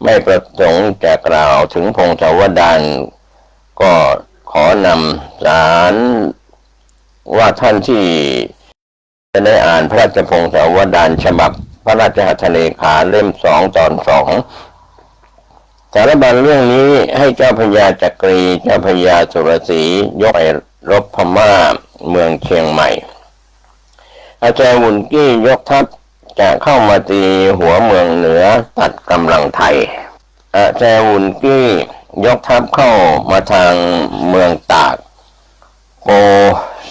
ไม่ประสงค์จะกล่าวถึงพงศาวดารก็ขอนำสารว่าท่านที่จะได้อ่านพระราชพงศาวดารฉบับพระราชหัตถเลขาเล่ม2 ตอน 2สารบัญเรื่องนี้ให้เจ้าพญาจักรีเจ้าพญาสุรศรียกไปรบพม่าเมืองเชียงใหม่อาจารย์วุนกี้ยกทัพจะเข้ามาตีหัวเมืองเหนือตัดกำลังไทยอาจารย์วุนกี้ยกทัพเข้ามาทางเมืองตากโป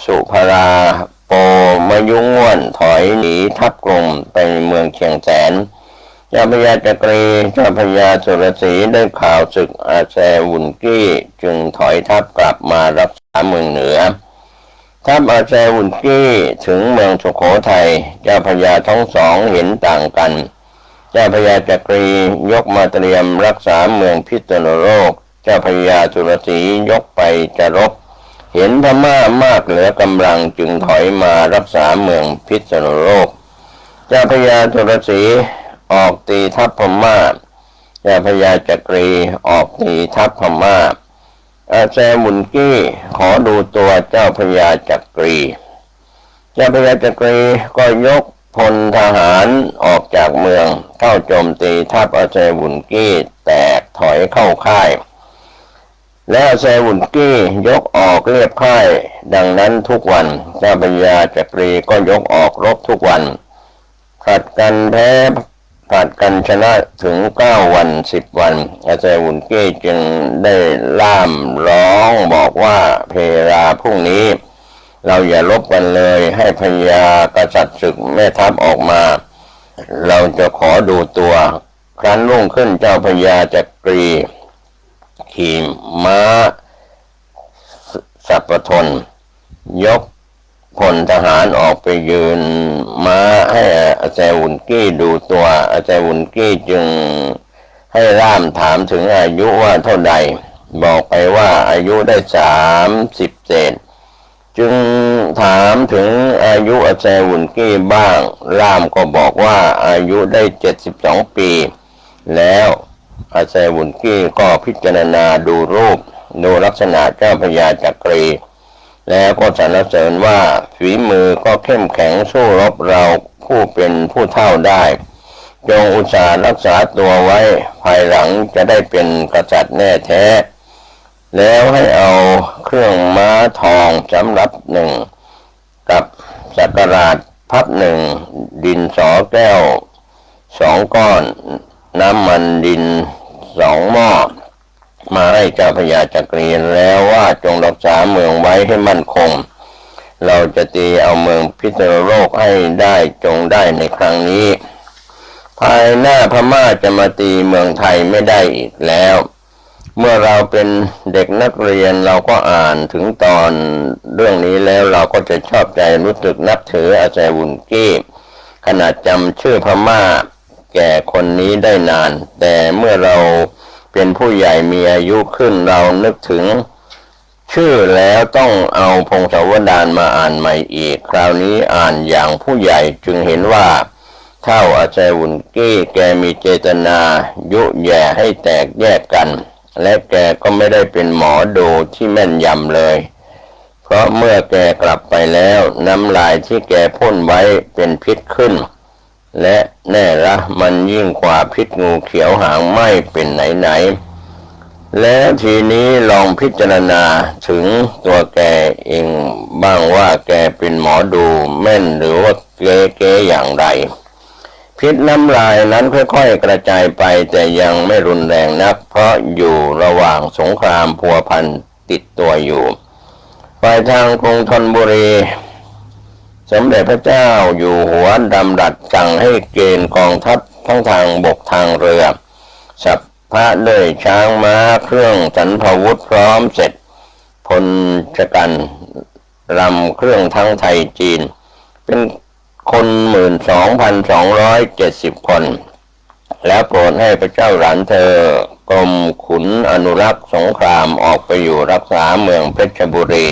สุภราโปมยุง่วนถอยหนีทัพกลุ่มไปเมืองเชียงแสนเจ้าพญาจักรีเจ้าพญาสุรศรีได้ข่าวศึกอาแซวุนกี้จึงถอยทัพกลับมารักษาเมืองเหนือทัพอาแซวุนกี้ถึงเมืองสุโขทัยเจ้าพญาทั้งสองเห็นต่างกันเจ้าพญาจักรียกมาเตรียมรักษาเมืองพิษณุโลกเจ้าพญาสุรศรียกไปจะรบเห็นพม่ามากเหลือกำลังจึงถอยมารักษาเมืองพิษณุโลกเจ้าพญาสุรศรีออกตีทัพพม่าเจ้าพญาจักรีออกตีทัพพม่าอาแซวุนกี้ขอดูตัวเจ้าพญาจักรีเจ้าพญาจักรีก็ยกพลทหารออกจากเมืองเข้าโจมตีทัพอาแซวุนกี้แตกถอยเข้าค่ายแล้วอาแซวุนกี้ยกออกเรียบค่ายดังนั้นทุกวันเจ้าพญาจักรีก็ยกออกรบทุกวันผลัดกันแพ้ผลัดกันชนะถึง9 วัน10 วันอาแซวุนกี้จึงได้ล่ามร้องบอกว่าเพลาพรุ่งนี้เราอย่าลบกันเลยให้พญากษัตริย์ศึกแม่ทัพออกมาเราจะขอดูตัวครั้นรุ่งขึ้นเจ้าพญาจักรีขี่ม้าสัปทนยกพลทหารออกไปยืนม้าให้อาแซวุนกี้ดูตัวอาแซวุนกี้จึงให้ร่ามถามถึงอายุว่าเท่าใดบอกไปว่าอายุได้30 เศษจึงถามถึงอายุอาแซวุนกี้บ้างร่ามก็บอกว่าอายุได้72 ปีแล้วอาแซวุนกี้ก็พิจารณาดูรูปดูลักษณะเจ้าพญาจักรีแล้วก็สรรเสริญว่าฝีมือก็เข้มแข็งสู้รบเราผู้เป็นผู้เฒ่าได้จงอุตส่าห์รักษาตัวไว้ภายหลังจะได้เป็นกษัตริย์แน่แท้แล้วให้เอาเครื่องม้าทองสำหรับ1กับสักการะพับ1ดินสอแก้ว2 ก้อนน้ำมันดิน2 หม้อมาให้เจ้าพญาจักรีแล้วว่าจงรักษาเมืองไว้ให้มั่นคงเราจะตีเอาเมืองพิษณุโลกให้ได้จงได้ในครั้งนี้ภายหน้าพม่าจะมาตีเมืองไทยไม่ได้อีกแล้วเมื่อเราเป็นเด็กนักเรียนเราก็อ่านถึงตอนเรื่องนี้แล้วเราก็จะชอบใจรู้สึกนับถืออาแซวุนกี้ขนาดจำชื่อพม่าแก่คนนี้ได้นานแต่เมื่อเราเป็นผู้ใหญ่มีอายุขึ้นเรานึกถึงชื่อแล้วต้องเอาพงศาวดารมาอ่านใหม่อีกคราวนี้อ่านอย่างผู้ใหญ่จึงเห็นว่าเท่าอาแซวุนกี้แกมีเจตนายุแย่ให้แตกแยกกันและแกก็ไม่ได้เป็นหมอดูที่แม่นยำเลยเพราะเมื่อแกกลับไปแล้วน้ำลายที่แกพ่นไว้เป็นพิษขึ้นและแน่ละมันยิ่งกว่าพิษงูเขียวหางไหม้เป็นไหนแล้วทีนี้ลองพิจารณาถึงตัวแกเองบ้างว่าแกเป็นหมอดูแม่นหรือว่าเก๋อย่างไรพิษน้ำลายนั้นค่อยๆกระจายไปแต่ยังไม่รุนแรงนักเพราะอยู่ระหว่างสงครามพัวพันติดตัวอยู่ฝ่ายทางกรุงธนบุรีสมเด็จพระเจ้าอยู่หัวดำรัสสั่งให้เกณฑ์กองทัพทั้งทางบกทางเรือสัพพะด้วยช้างม้าเครื่องสรรพาวุธพร้อมเสร็จพลชกันรำเครื่องทั้งไทยจีนเป็นคน12,270 คนแล้วโปรดให้พระเจ้าหลานเธอกรมขุนอนุรักษ์สงครามออกไปอยู่รักษาเมืองเพชรบุรี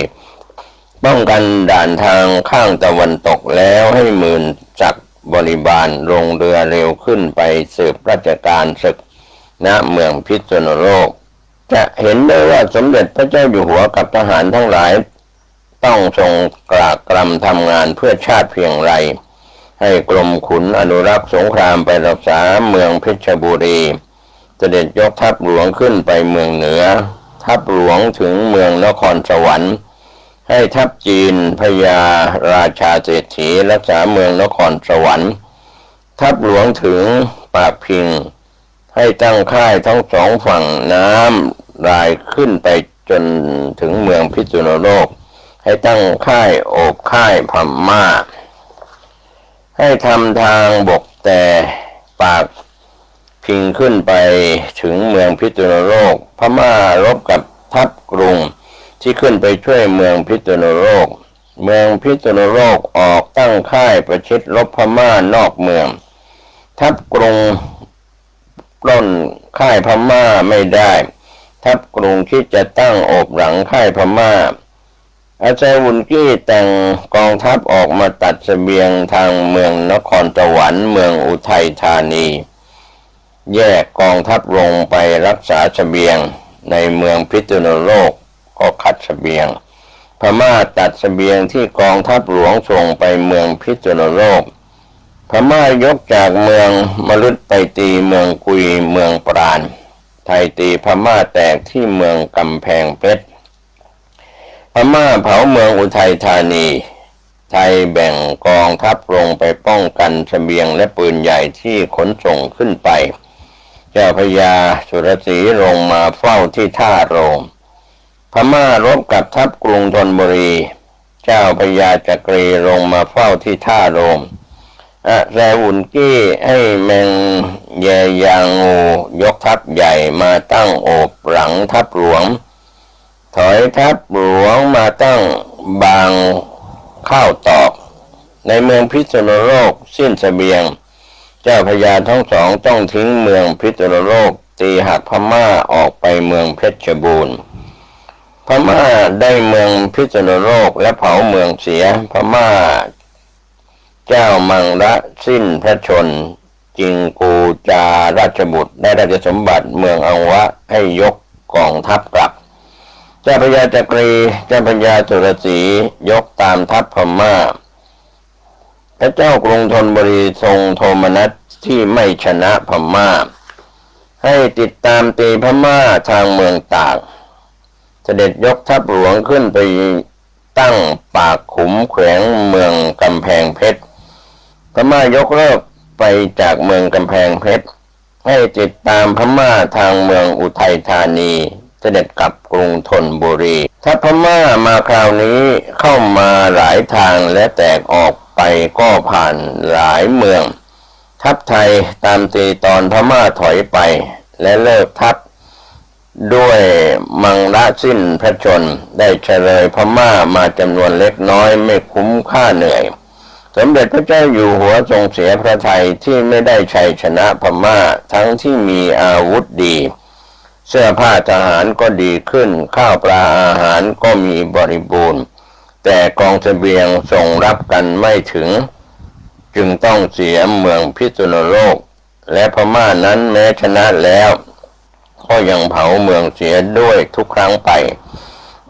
ป้องกันด่านทางข้างตะวันตกแล้วให้10,000 จักรบริบาลลงเรือเร็วขึ้นไปสืบราชการศึก ณเมืองพิษณุโลกจะเห็นได้ว่าสมเด็จพระเจ้าอยู่หัวกับทหารทั้งหลายต้องทรงกรากรำทำงานเพื่อชาติเพียงไรให้กรมขุนอนุรักษ์สงครามไปรักษาเมืองเพชรบุรีเสด็จยกทัพหลวงขึ้นไปเมืองเหนือทัพหลวงถึงเมืองนครสวรรค์ให้ทัพจีนพญาราชาเศรษฐีรักษาเมืองนครสวรรค์ทัพหลวงถึงปากพิงให้ตั้งค่ายทั้งสองฝั่งน้ำรายขึ้นไปจนถึงเมืองพิษณุโลกให้ตั้งค่ายโอบค่ายพม่าให้ทำทางบกแต่ปากพิงขึ้นไปถึงเมืองพิษณุโลกพม่ารบกับทัพกรุงที่ขึ้นไปช่วยเมืองพิษณุโลกเมืองพิษณุโลกออกตั้งค่ายประชิดรบพม่านอกเมืองทัพกรุงปล้นค่ายพม่าไม่ได้ทัพกรุงคิดจะตั้งโอบหลังค่ายพม่าอาจารย์วุนกี้แต่งกองทัพออกมาตัดเสบียงทางเมืองนครสวรรค์เมืองอุทัยธานีแยกกองทัพลงไปรักษาเสบียงในเมืองพิษณุโลกก็ขัดเสบียงพม่าตัดเสบียงที่กองทัพหลวงส่งไปเมืองพิษณุโลกพม่ายกจากเมืองมฤตไปตีเมืองกุยเมืองปราณไทยตีพม่าแตกที่เมืองกำแพงเพชรพม่าเผาเมืองอุทัยธานีไทยแบ่งกองทัพลงไปป้องกันเสบียงและปืนใหญ่ที่ขนส่งขึ้นไปเจ้าพญาสุรศรีลงมาเฝ้าที่ท่าโรงพม่ารบกับทัพกรุงธนบุรีเจ้าพญาจักรีลงมาเฝ้าที่ท่าโรงแซวุนกี้ให้แมงแยยางงูยกทัพใหญ่มาตั้งโอบหลังทัพหลวงถอยทัพหลวงมาตั้งบางข้าวตอกในเมืองพิษณุโลกสิ้นเสบียงเจ้าพญาทั้งสองต้องทิ้งเมืองพิษณุโลกตีหักพม่าออกไปเมืองเพชรบูรณ์พม่าได้เมืองพิษณุโลกและเผาเมืองเสียพม่าเจ้ามังระสิ้นพระชนจิงกูจาราชบุตรได้ราชสมบัติเมืองอังวะให้ยกกองทัพกลับเจ้าพญาจักรีเจ้าพญาสุรศรียกตามทัพพม่าพระเจ้ากรุงธนบุรีทรงโทมนัสที่ไม่ชนะพม่าให้ติดตามตีพม่าทางเมืองตากเสด็จยกทัพหลวงขึ้นไปตั้งปากขุมแขวงเมืองกำแพงเพชรพม่ายกเลิกไปจากเมืองกำแพงเพชรให้ติดตามพม่าทางเมืองอุทัยธานีเสด็จกลับกรุงธนบุรีถ้าพม่ามาคราวนี้เข้ามาหลายทางและแตกออกไปก็ผ่านหลายเมืองทัพไทยตามตีตอนพม่าถอยไปและเลิกทัพด้วยมังระสิ้นพระชนได้เฉลยพม่ามาจำนวนเล็กน้อยไม่คุ้มค่าเหนื่อยสมเด็จพระเจ้าอยู่หัวทรงเสียพระทัยที่ไม่ได้ชัยชนะพม่าทั้งที่มีอาวุธดีเสื้อผ้าทหารก็ดีขึ้นข้าวปลาอาหารก็มีบริบูรณ์แต่กองเสบียงส่งรับกันไม่ถึงจึงต้องเสียเมืองพิษณุโลกและพม่านั้นแม้ชนะแล้วก็ยังเผาเมืองเสียด้วยทุกครั้งไป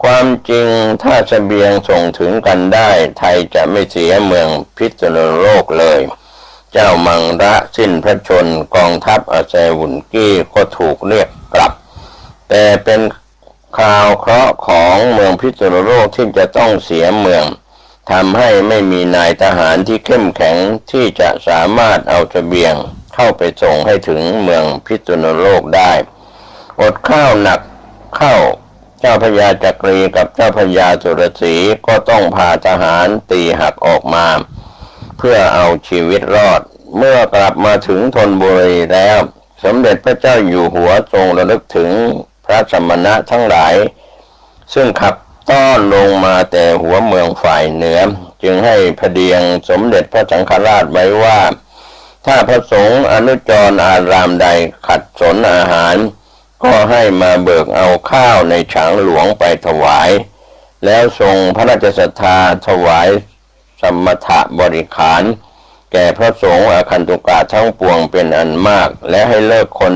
ความจริงถ้าเสบียงส่งถึงกันได้ไทยจะไม่เสียเมืองพิษณุโลกเลยเจ้ามังระสิ้นพระชนกองทัพอาแซวุนกี้ก็ถูกเรียกกลับแต่เป็นข่าวเคราะห์ของเมืองพิษณุโลกที่จะต้องเสียเมืองทำให้ไม่มีนายทหารที่เข้มแข็งที่จะสามารถเอาเสบียงเข้าไปส่งให้ถึงเมืองพิษณุโลกได้อดข้าวหนักเข้าเจ้าพญาจักรีกับเจ้าพญาสุรศรีก็ต้องพาทหารตีหักออกมาเพื่อเอาชีวิตรอดเมื่อกลับมาถึงธนบุรีแล้วสมเด็จพระเจ้าอยู่หัวทรงระลึกถึงพระสมณะทั้งหลายซึ่งขับต้อนลงมาแต่หัวเมืองฝ่ายเหนือจึงให้พเดียงสมเด็จพระสังฆราชไว้ว่าถ้าพระสงฆ์อนุจรอารามใดขัดสนอาหารก็ให้มาเบิกเอาข้าวในฉางหลวงไปถวายแล้วทรงพระราชศรัทธาถวายสมถะบริขาร แก่พระสงฆ์อาคันตุกะทั้งปวงเป็นอันมากและให้เลิกคน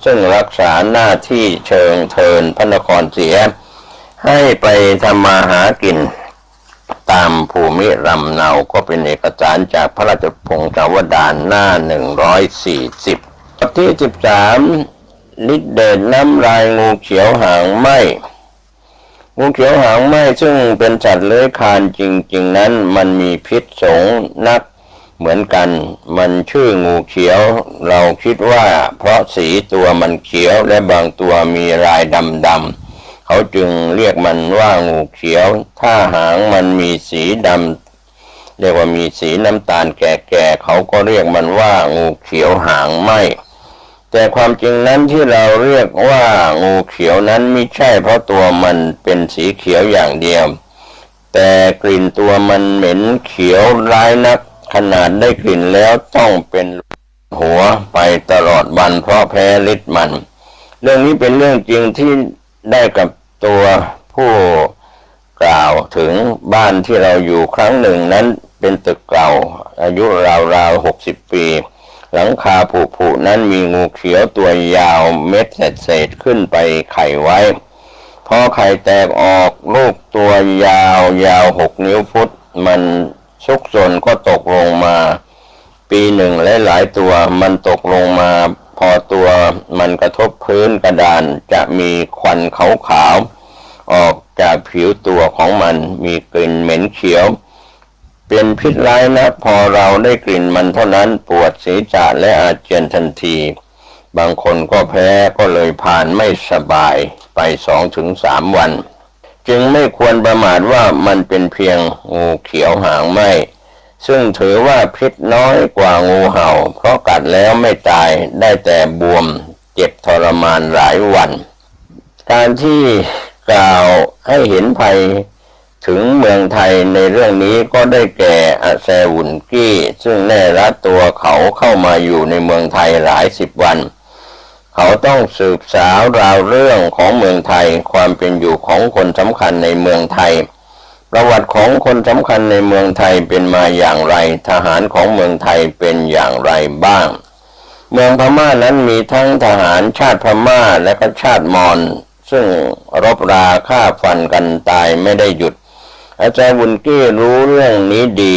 ซึ่งรักษาหน้าที่เชิงเทินพระนครเสียให้ไปทำมาหากินตามภูมิลำเนาก็เป็นเอกสารจากพระราชพงศาวดารหน้า140บทที่13ฤทธิเดชน้ำลายงูเขียวหางไหมงูเขียวหางไหมซึ่งเป็นสัตว์เลื้อยคลานจริงๆนั้นมันมีพิษสงนักเหมือนกันมันชื่องูเขียวเราคิดว่าเพราะสีตัวมันเขียวและบางตัวมีลายดำๆเขาจึงเรียกมันว่างูเขียวถ้าหางมันมีสีดำเรียกว่ามีสีน้ำตาลแก่ๆเขาก็เรียกมันว่างูเขียวหางไหมแต่ความจริงนั้นที่เราเรียกว่างูเขียวนั้นไม่ใช่เพราะตัวมันเป็นสีเขียวอย่างเดียวแต่กลิ่นตัวมันเหม็นเขียวร้ายนักขนาดได้กลิ่นแล้วต้องเป็นหัวไปตลอดวันเพราะแพ้ฤทธิ์มันเรื่องนี้เป็นเรื่องจริงที่ได้กับตัวผู้กล่าวถึงบ้านที่เราอยู่ครั้งหนึ่งนั้นเป็นตึกเก่าอายุราวๆ60 ปีหลังคาผุนั้นมีงูเขียวตัวยาวเม็ดเศษขึ้นไปไข่ไว้พอไข่แตกออกลูกตัวยาว6 นิ้วฟุตมันซุกซนก็ตกลงมาปีหนึ่งและหลายตัวมันตกลงมาพอตัวมันกระทบพื้นกระดานจะมีควันขาวๆออกจากผิวตัวของมันมีกลิ่นเหม็นเขียวเป็นพิษร้ายนะพอเราได้กลิ่นมันเท่านั้นปวดศีรษะและอาเจียนทันทีบางคนก็แพ้ก็เลยผ่านไม่สบายไป2-3 วันจึงไม่ควรประมาทว่ามันเป็นเพียงงูเขียวหางไหมซึ่งถือว่าพิษน้อยกว่างูเห่าเพราะกัดแล้วไม่ตายได้แต่บวมเจ็บทรมานหลายวันการที่กล่าวให้เห็นภัยถึงเมืองไทยในเรื่องนี้ก็ได้แก่อาแซวุนกี้ซึ่งแน่ละตัวเขาเข้ามาอยู่ในเมืองไทยหลาย10 วันเขาต้องสืบสาวราวเรื่องของเมืองไทยความเป็นอยู่ของคนสำคัญในเมืองไทยประวัติของคนสำคัญในเมืองไทยเป็นมาอย่างไรทหารของเมืองไทยเป็นอย่างไรบ้างเมืองพม่านั้นมีทั้งทหารชาติพม่าและก็ชาติมอญซึ่งรบราฆ่าฟันกันตายไม่ได้หยุดอาจารย์วุนกี้รู้เรื่องนี้ดี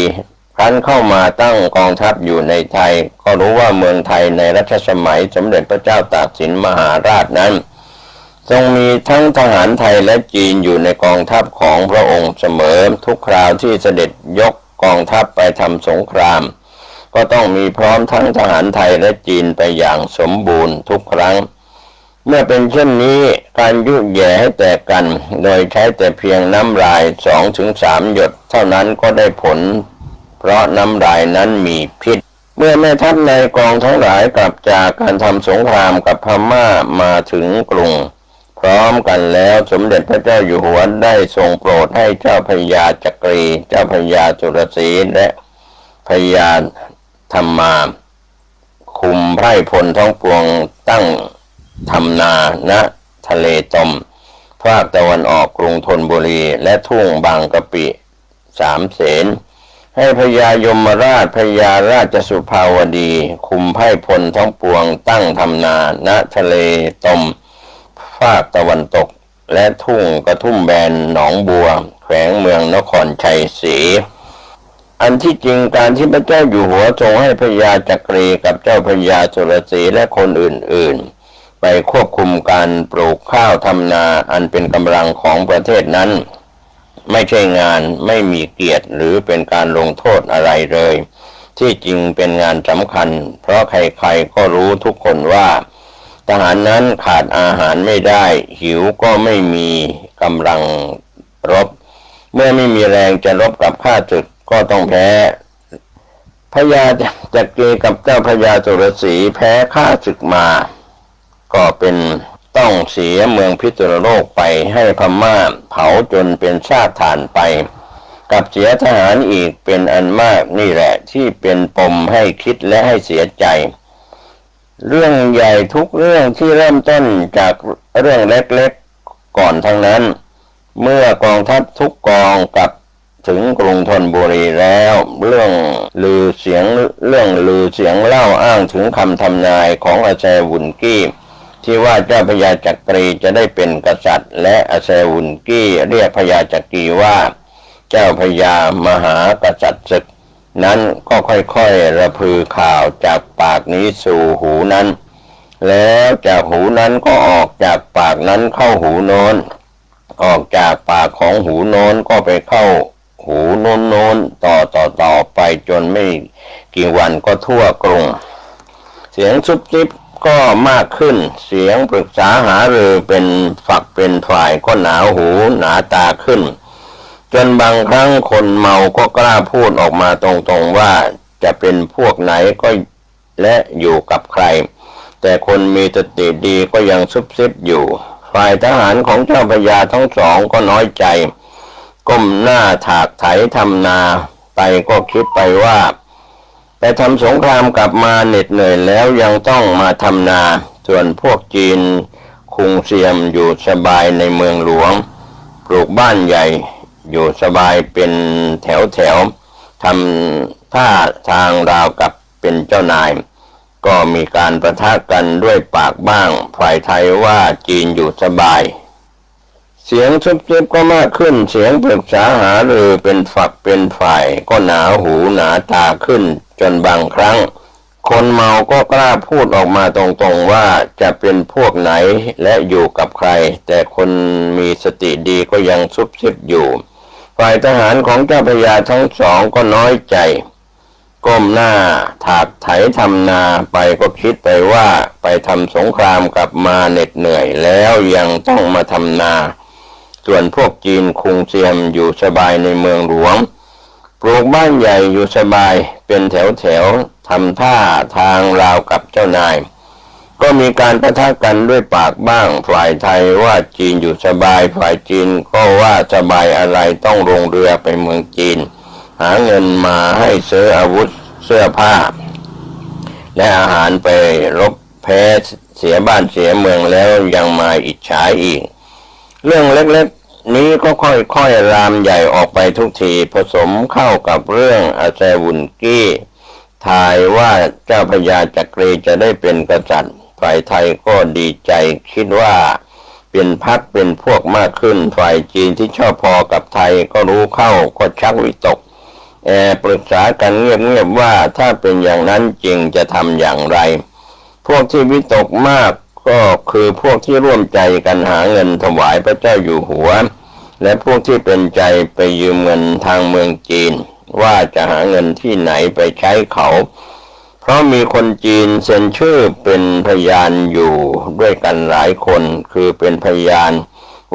ครั้นเข้ามาตั้งกองทัพอยู่ในไทยก็รู้ว่าเมืองไทยในรัชสมัยสมเด็จพระเจ้าตากสินมหาราชนั้นทรงมีทั้งทหารไทยและจีนอยู่ในกองทัพของพระองค์เสมอทุกคราวที่เสด็จยกกองทัพไปทำสงครามก็ต้องมีพร้อมทั้งทหารไทยและจีนไปอย่างสมบูรณ์ทุกครั้งเมื่อเป็นเช่นนี้การยุแย่ให้แตกกันโดยใช้แต่เพียงน้ำลาย2-3 หยดเท่านั้นก็ได้ผลเพราะน้ำลายนั้นมีพิษเมื่อแม่ทัพในกองทั้งหลายกลับจากการทำสงครามกับพม่ามาถึงกรุงพร้อมกันแล้วสมเด็จพระเจ้าอยู่หัวได้ทรงโปรดให้เจ้าพระยาจักรีเจ้าพระยาจุลศรีและพระยาธรรมาคุมไพร่พลทั้งปวงตั้งทำนาณทะเลตมภาคตะวันออกกรุงธนบุรีและทุ่งบางกะปิ3 เสนให้พญายมราชพญาราชสุภาวดีคุมไพร่พลทั้งปวงตั้งทำนาณทะเลตมภาคตะวันตกและทุ่งกระทุ่มแบนหนองบัวแขวงเมืองนครชัยศรีอันที่จริงการที่พระเจ้าอยู่หัวทรงให้พญาจักรีกับเจ้าพญาจุลศรีและคนอื่นๆไปควบคุมการปลูกข้าวทำนาอันเป็นกำลังของประเทศนั้นไม่ใช่งานไม่มีเกียรติหรือเป็นการลงโทษอะไรเลยที่จริงเป็นงานสำคัญเพราะใครๆก็รู้ทุกคนว่าทหารนั้นขาดอาหารไม่ได้หิวก็ไม่มีกำลังรบเมื่อไม่มีแรงจะรบกับข้าศึกก็ต้องแพ้พญาจักรีกับเจ้าพญาจุลศรีแพ้ข้าศึกมาก็เป็นต้องเสียเมืองพิษณุโลกไปให้พม่าเผาจนเป็นซากถ่านไปกับเสียทหารอีกเป็นอันมากนี่แหละที่เป็นปมให้คิดและให้เสียใจเรื่องใหญ่ทุกเรื่องที่เริ่มต้นจากเรื่องเล็กๆก่อนทั้งนั้นเมื่อกองทัพทุกกองกับ ถึงกรุงธนบุรีแล้วเรื่องลือเสียงเล่าอ้างถึงคำทำนายของอาแซวุนกี้ที่ว่าเจ้าพญาจักรีจะได้เป็นกษัตริย์และอาแซวุนกี้เรียกพญาจักรีว่าเจ้าพญามหากษัตริย์ศึกนั้นก็ค่อยๆระพือข่าวจากปากนี้สู่หูนั้นแล้วจากหูนั้นก็ออกจากปากนั้นเข้าหูโน้นออกจากปากของหูโน้นก็ไปเข้าหูโน้นต่อไปจนไม่กี่วันก็ทั่วกรุงเสียงซุบซิบก็มากขึ้นเสียงปรึกษาหารือเป็นฝักเป็นฝ่ายก็หนาหูหนาตาขึ้นจนบางครั้งคนเมาก็กล้าพูดออกมาตรงๆว่าจะเป็นพวกไหนก็และอยู่กับใครแต่คนมีสติดีก็ยังซุบซิบอยู่ฝ่ายทหารของเจ้าพญาทั้งสองก็น้อยใจก้มหน้าถากไถทำนาไปก็คิดไปว่าไปทำสงครามกลับมาเหน็ดเหนื่อยแล้วยังต้องมาทำนาส่วนพวกจีนคุงเสียมอยู่สบายในเมืองหลวงปลูกบ้านใหญ่อยู่สบายเป็นแถวทำท่าทางราวกับเป็นเจ้านายก็มีการประทะกันด้วยปากบ้างฝ่ายไทยว่าจีนอยู่สบายเสียงซุบซิบก็มากขึ้นเสียงปรึกษาหารือเป็นฝักเป็นฝ่ายก็หนาหูหนาตาขึ้นจนบางครั้งคนเมาก็กล้าพูดออกมาตรงๆว่าจะเป็นพวกไหนและอยู่กับใครแต่คนมีสติดีก็ยังซุบซิบอยู่ฝ่ายทหารของเจ้าพญาทั้งสองก็น้อยใจก้มหน้าถากไถทำนาไปก็คิดไปว่าไปทำสงครามกลับมาเหน็ดเหนื่อยแล้วยังต้องมาทำนาส่วนพวกจีนคุงเซียมอยู่สบายในเมืองหลวงปลูกบ้านใหญ่อยู่สบายเป็นแถวทำท่าทางราวกับเจ้านายก็มีการปะทะกันด้วยปากบ้างฝ่ายไทยว่าจีนอยู่สบายฝ่ายจีนก็ว่าสบายอะไรต้องลงเรือไปเมืองจีนหาเงินมาให้ซื้ออาวุธเสื้อผ้าและอาหารไปรบแพ้เสียบ้านเสียเมืองแล้วยังมาอิจฉาอีกเรื่องเล็กๆนี้ก็ค่อยๆลามใหญ่ออกไปทุกทีผสมเข้ากับเรื่องอาแซวุนกี้ทายว่าเจ้าพญาจักรีจะได้เป็นกษัตริย์ฝ่ายไทยก็ดีใจคิดว่าเป็นพรรคเป็นพวกมากขึ้นฝ่ายจีนที่ชอบพอกับไทยก็รู้เข้าก็ชักวิตกปรึกษากันเงียบๆว่าถ้าเป็นอย่างนั้นจริงจะทำอย่างไรพวกที่วิตกมากก็คือพวกที่ร่วมใจกันหาเงินถวายพระเจ้าอยู่หัวและพวกที่เป็นใจไปยืมเงินทางเมืองจีนว่าจะหาเงินที่ไหนไปใช้เขาเพราะมีคนจีนเซ็นชื่อเป็นพยานอยู่ด้วยกันหลายคนคือเป็นพยาน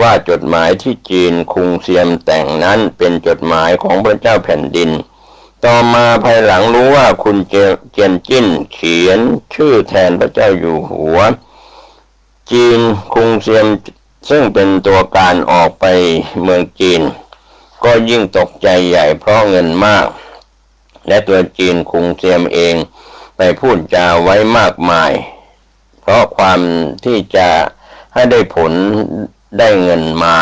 ว่าจดหมายที่จีนคุงเซียมแต่งนั้นเป็นจดหมายของพระเจ้าแผ่นดินต่อมาภายหลังรู้ว่าคุณเจียนจิ้นเขียนชื่อแทนพระเจ้าอยู่หัวจีนคุงเซียมซึ่งเป็นตัวการออกไปเมืองจีนก็ยิ่งตกใจใหญ่เพราะเงินมากและตัวจีนคุงเซียมเองไปพูดจาไว้มากมายเพราะความที่จะให้ได้ผลได้เงินมา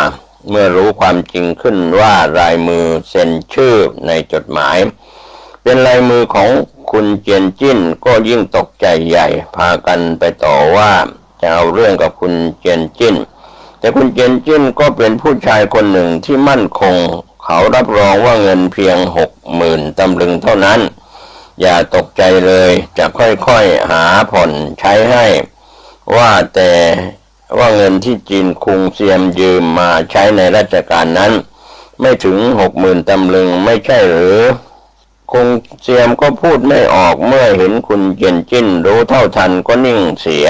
เมื่อรู้ความจริงขึ้นว่าลายมือเซ็นชื่อในจดหมายเป็นลายมือของคุณเจียนจิ้นก็ยิ่งตกใจใหญ่พากันไปต่อว่าจะเอาเรื่องกับคุณเจียนจิ้นแต่คุณเจียนจิ้นก็เป็นผู้ชายคนหนึ่งที่มั่นคงเขารับรองว่าเงินเพียง60,000 ตำลึงเท่านั้นอย่าตกใจเลยจะค่อยๆหาผ่อนใช้ให้ว่าแต่ว่าเงินที่จีนคุงเซียมยืมมาใช้ในราชการนั้นไม่ถึง60,000 ตำลึงไม่ใช่หรือคุงเซียมก็พูดไม่ออกเมื่อเห็นคุณเจียนจิ้นรู้เท่าทันก็นิ่งเสีย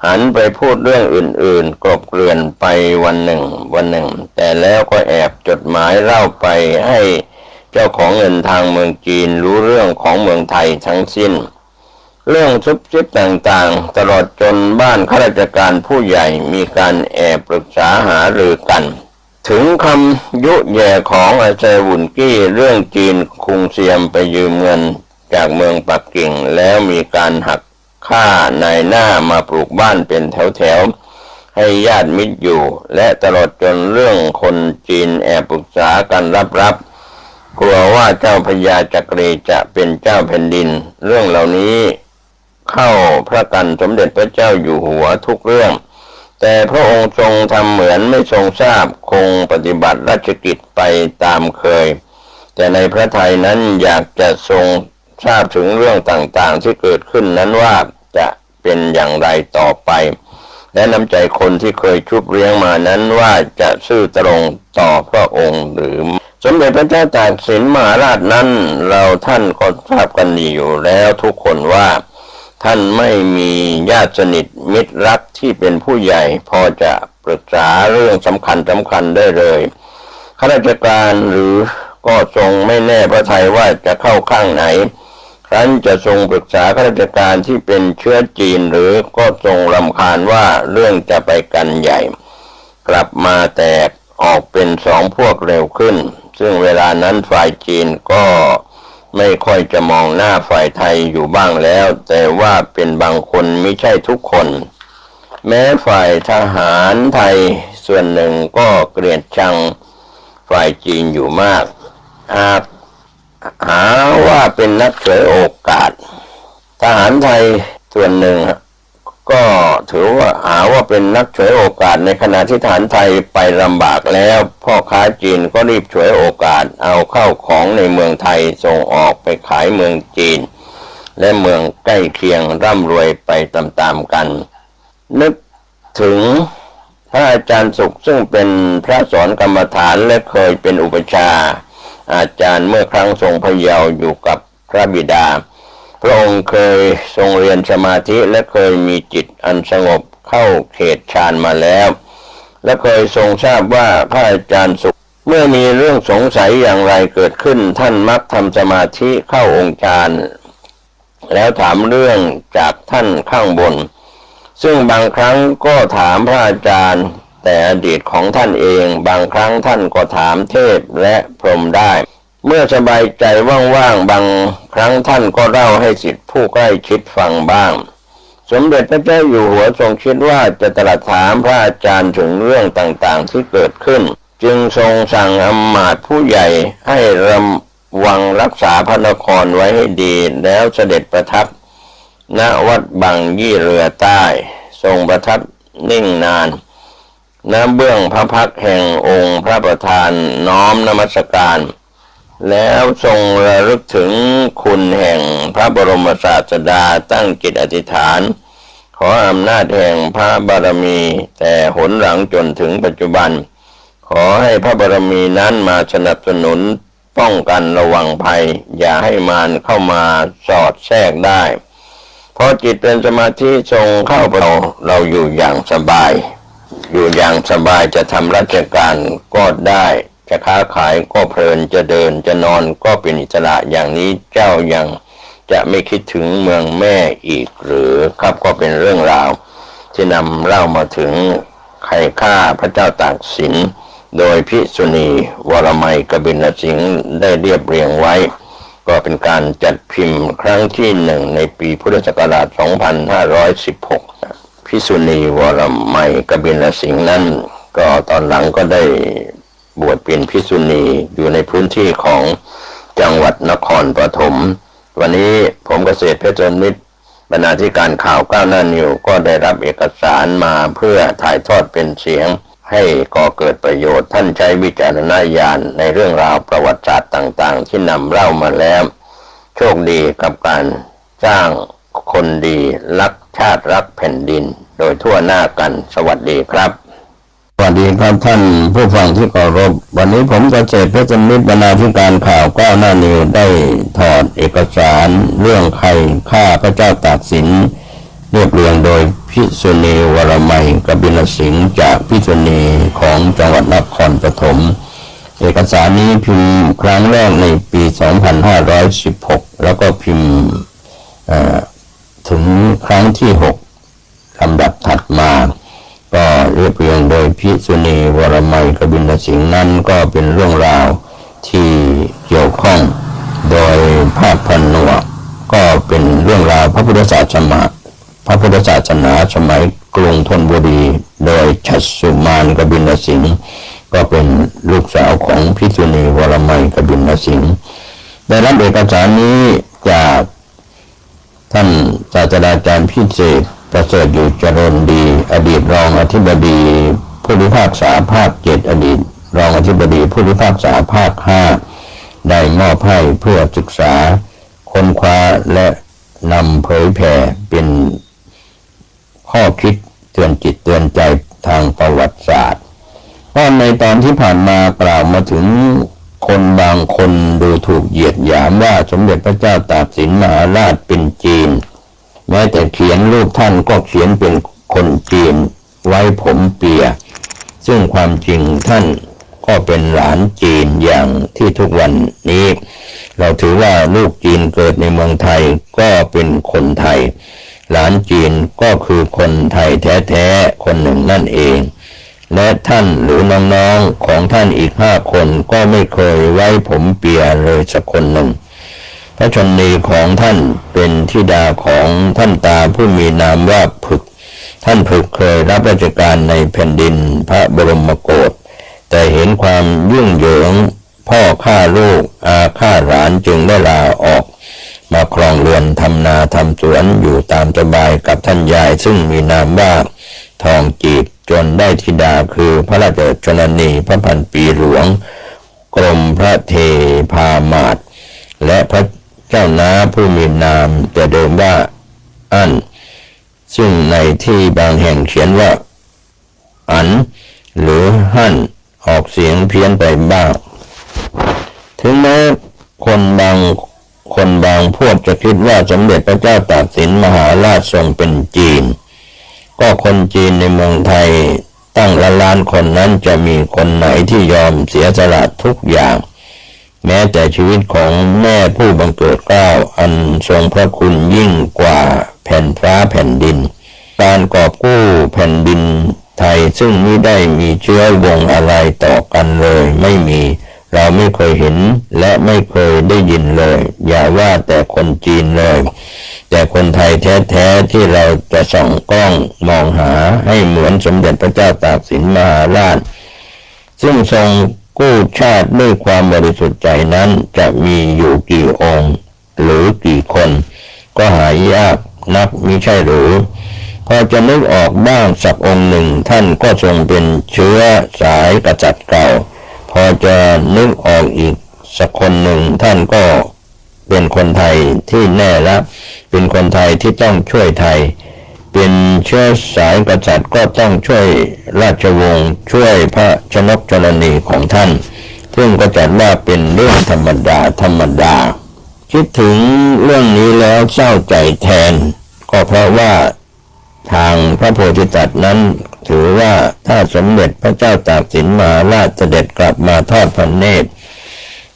หันไปพูดเรื่องอื่นๆกลบเกลื่อนไปวันหนึ่งแต่แล้วก็แอบจดหมายเล่าไปให้เจ้าของเงินทางเมืองจีนรู้เรื่องของเมืองไทยทั้งสิ้นเรื่องซุบซิบต่างๆตลอดจนบ้านข้าราชการผู้ใหญ่มีการแอบปรึกษาหารือกันถึงคำยุแย่ของอาแซวุนกี้เรื่องจีนคุงเซียมไปยืมเงินจากเมืองปักกิ่งแล้วมีการหักค่านายหน้ามาปลูกบ้านเป็นแถวๆให้ญาติมิตรอยู่และตลอดจนเรื่องคนจีนแอบปรึกษากันลับ กลัวว่าเจ้าพญาจักรีจะเป็นเจ้าแผ่นดินเรื่องเหล่านี้เข้าพระกันสมเด็จพระเจ้าอยู่หัวทุกเรื่องแต่พระองค์ทรงทำเหมือนไม่ทรงทราบคงปฏิบัติราชกิจไปตามเคยแต่ในพระทัยนั้นอยากจะทรงทราบถึงเรื่องต่างๆที่เกิดขึ้นนั้นว่าจะเป็นอย่างไรต่อไปและน้ำใจคนที่เคยชุบเลี้ยงมานั้นว่าจะซื่อตรงต่อพระองค์หรือสมเด็จพระเจ้าตากสินมหาราชนั้นเราท่านก็ทราบกันดีอยู่แล้วทุกคนว่าท่านไม่มีญาติสนิทมิตรรักที่เป็นผู้ใหญ่พอจะปรึกษาเรื่องสำคัญได้เลยข้าราชการหรือก็ทรงไม่แน่พระทัยว่าจะเข้าข้างไหนครั้นจะทรงปรึกษาข้าราชการที่เป็นเชื้อจีนหรือก็ทรงรำคาญว่าเรื่องจะไปกันใหญ่กลับมาแตกออกเป็นสองพวกเร็วขึ้นซึ่งเวลานั้นฝ่ายจีนก็ไม่ค่อยจะมองหน้าฝ่ายไทยอยู่บ้างแล้วแต่ว่าเป็นบางคนไม่ใช่ทุกคนแม้ฝ่ายทหารไทยส่วนหนึ่งก็เกลียดชังฝ่ายจีนอยู่มากหาว่าเป็นนักฉวยโอกาสทหารไทยส่วนหนึ่งก็ถือว่าหาว่าเป็นนักฉวยโอกาสในขณะที่ทหารไทยไปลำบากแล้วพ่อค้าจีนก็รีบฉวยโอกาสเอาเข้าของในเมืองไทยส่งออกไปขายเมืองจีนและเมืองใกล้เคียงร่ำรวยไปตามๆกันนึกถึงพระอาจารย์สุขซึ่งเป็นพระสอนกรรมฐานและเคยเป็นอุปชาอาจารย์เมื่อครั้งทรงพระเยาว์อยู่กับพระบิดาพระองค์เคยทรงเรียนสมาธิและเคยมีจิตอันสงบเข้าเขตฌานมาแล้วและเคยทรงทราบว่าพระอาจารย์สุขเมื่อมีเรื่องสงสัยอย่างไรเกิดขึ้นท่านมักทำสมาธิเข้าองค์ฌานแล้วถามเรื่องจากท่านข้างบนซึ่งบางครั้งก็ถามพระอาจารย์แต่อดีตของท่านเองบางครั้งท่านก็ถามเทพและพรหมได้เมื่อสบายใจว่างๆบางครั้งท่านก็เล่าให้ศิษย์ผู้ใกล้ชิดฟังบ้างสมเด็จพระเจ้าอยู่หัวทรงคิดว่าจะตรัสถามพระอาจารย์ถึงเรื่องต่างๆที่เกิดขึ้นจึงทรงสั่งอำมาตย์ผู้ใหญ่ให้ระวังรักษาพระนครไว้ให้ดีแล้วเสด็จประทับณวัดบางยี่เรือใต้ทรงประทับนิ่งนานณเบื้องพระพักตร์แห่งองค์พระประธานน้อมนมัสการแล้วทรงระลึกถึงคุณแห่งพระบรมศาสดาตั้งจิตอธิษฐานขออำนาจแห่งพระบารมีแต่หนหลังจนถึงปัจจุบันขอให้พระบารมีนั้นมาสนับสนุนป้องกันระวังภัยอย่าให้มารเข้ามาสอดแทรกได้พอจิตเป็นสมาธิทรงเข้าไปเราอยู่อย่างสบายจะทำราชการก็ได้จะค้าขายก็เพลินจะเดินจะนอนก็เป็นอิสระอย่างนี้เจ้ายังจะไม่คิดถึงเมืองแม่อีกหรือครับก็เป็นเรื่องราวที่นำเล่ามาถึงใครฆ่าพระเจ้าตากสินโดยภิกษุณีวรมัยกบิลสิงห์ได้เรียบเรียงไว้ก็เป็นการจัดพิมพ์ครั้งที่1ในปีพุทธศักราช 2516 ภิกษุณีวรมัยกบิลสิงห์นั้นก็ตอนหลังก็ได้บวชเป็นภิกษุณีอยู่ในพื้นที่ของจังหวัดนครปฐมวันนี้ผมเกษตรเพชรมิตรบรรณาธิการข่าวก้าวหน้านิวก็ได้รับเอกสารมาเพื่อถ่ายทอดเป็นเสียงให้ก่อเกิดประโยชน์ท่านใช้วิจารณญาณในเรื่องราวประวัติศาสตร์ต่างๆที่นำเล่ามาแล้วโชคดีกับการสร้างคนดีรักชาติรักแผ่นดินโดยทั่วหน้ากันสวัสดีครับสวัสดีครับท่านผู้ฟังที่เคารพวันนี้ผมเกษตรเพชรมิตรบรรณาธิการข่าวก้าวหน้านิวได้ถอดเอกสารเรื่องใครฆ่าพระเจ้าตากสินเรียบเรียงโดยภิกษุณีวรมัยกบิลสิงห์จากภิกษุณีของจังหวัดนครปฐมเอกสารนี้พิมพ์ครั้งแรกในปี 2516 แล้วก็พิมพ์ถึงครั้งที่6ลำดับถัดมาก็เรียบเรียงโดยภิกษุณีวรมัยกบิลสิงห์นั้นก็เป็นเรื่องราวที่เกี่ยวข้องโดยภาพผนวกก็เป็นเรื่องราวพระพุทธศาสนาสมัยกรุงธนบุรีโดยชัชสุมานกบิลสิงห์ ก็เป็นลูกสาวของภิกษุณีวรมัยกบิลสิงห์ได้รับเอกสารนี้จากท่านศาสตราจารย์พิเศษประเสริฐอยู่เจริญดีอดีตรองอธิบดีผู้พิพากษาภาค7อดีตรองอธิบดีผู้พิพากษาภาค5ได้มอบให้เพื่อศึกษาค้นคว้าและนำเผยแผ่เป็นข้อคิดเตือนจิตเตือนใจทางประวัติศาสตร์ก็ในตอนที่ผ่านมากล่าวมาถึงคนบางคนดูถูกเหยียดหยามว่าสมเด็จพระเจ้าตากสินมหาราชเป็นจีนแม้แต่เขียนรูปท่านก็เขียนเป็นคนจีนไว้ผมเปียซึ่งความจริงท่านก็เป็นหลานจีนอย่างที่ทุกวันนี้เราถือว่าลูกจีนเกิดในเมืองไทยก็เป็นคนไทยหลานจีนก็คือคนไทยแท้ๆคนหนึ่งนั่นเองและท่านหรือน้องๆของท่านอีก5 คนก็ไม่เคยไว้ผมเปียเลยสักคนหนึ่งพระชนนีของท่านเป็นธิดาของท่านตาผู้มีนามว่าผึกท่านผึกเคยรับราชการในแผ่นดินพระบรมโกศแต่เห็นความยุ่งเหยิงพ่อฆ่าลูกอาฆ่าหลานจึงได้ลาออกมาครองเรือนทำนาทำสวนอยู่ตามสบายกับท่านยายซึ่งมีนามว่าทองจีบจนได้ธิดาคือพระราชชนนีพระพันปีหลวงกรมพระเทพามาศและพระเจ้าน้าผู้มีนามแต่เดิมว่าอั้นซึ่งในที่บางแห่งเขียนว่าอันหรือหั่นออกเสียงเพี้ยนไปบ้างถึงแม้คนบางพวกจะคิดว่าสมเด็จพระเจ้าตากสินมหาราชทรงเป็นจีนก็คนจีนในเมืองไทยตั้งล้านคนนั้นจะมีคนไหนที่ยอมเสียสละทุกอย่างแม้แต่ชีวิตของแม่ผู้บังเกิดเกล้าอันทรงพระคุณยิ่งกว่าแผ่นฟ้าแผ่นดินการกอบกู้แผ่นดินไทยซึ่งไม่ได้มีเชื้อวงอะไรต่อกันเลยไม่มีเราไม่เคยเห็นและไม่เคยได้ยินเลยอย่าว่าแต่คนจีนเลยแต่คนไทยแท้ๆที่เราจะส่องกล้องมองหาให้เหมือนสมเด็จพระเจ้าตากสินมหาราชซึ่งทรงกู้ชาติด้วยความบริสุทธิ์ใจนั้นจะมีอยู่กี่องค์หรือกี่คนก็หายากนักมิใช่หรือพอจะนึกออกบ้างสักองค์หนึ่งท่านก็ทรงเป็นเชื้อสายกษัตริย์เก่าพอจะนึกออกอีกสักคนหนึ่งท่านก็เป็นคนไทยที่แน่ละเป็นคนไทยที่ต้องช่วยไทยเป็นเชื้อสายกษัตริย์ก็ต้องช่วยราชวงศ์ช่วยพระชนกชนนีของท่านซึ่งก็จัดว่าเป็นเรื่องธรรมดาคิดถึงเรื่องนี้แล้วเศร้าใจแทนก็เพราะว่าทางพระโพธิสัตว์นั้นถือว่าถ้าสมเด็จพระเจ้าตากสินมหาราชเสด็จกลับมาทอดพระเนตร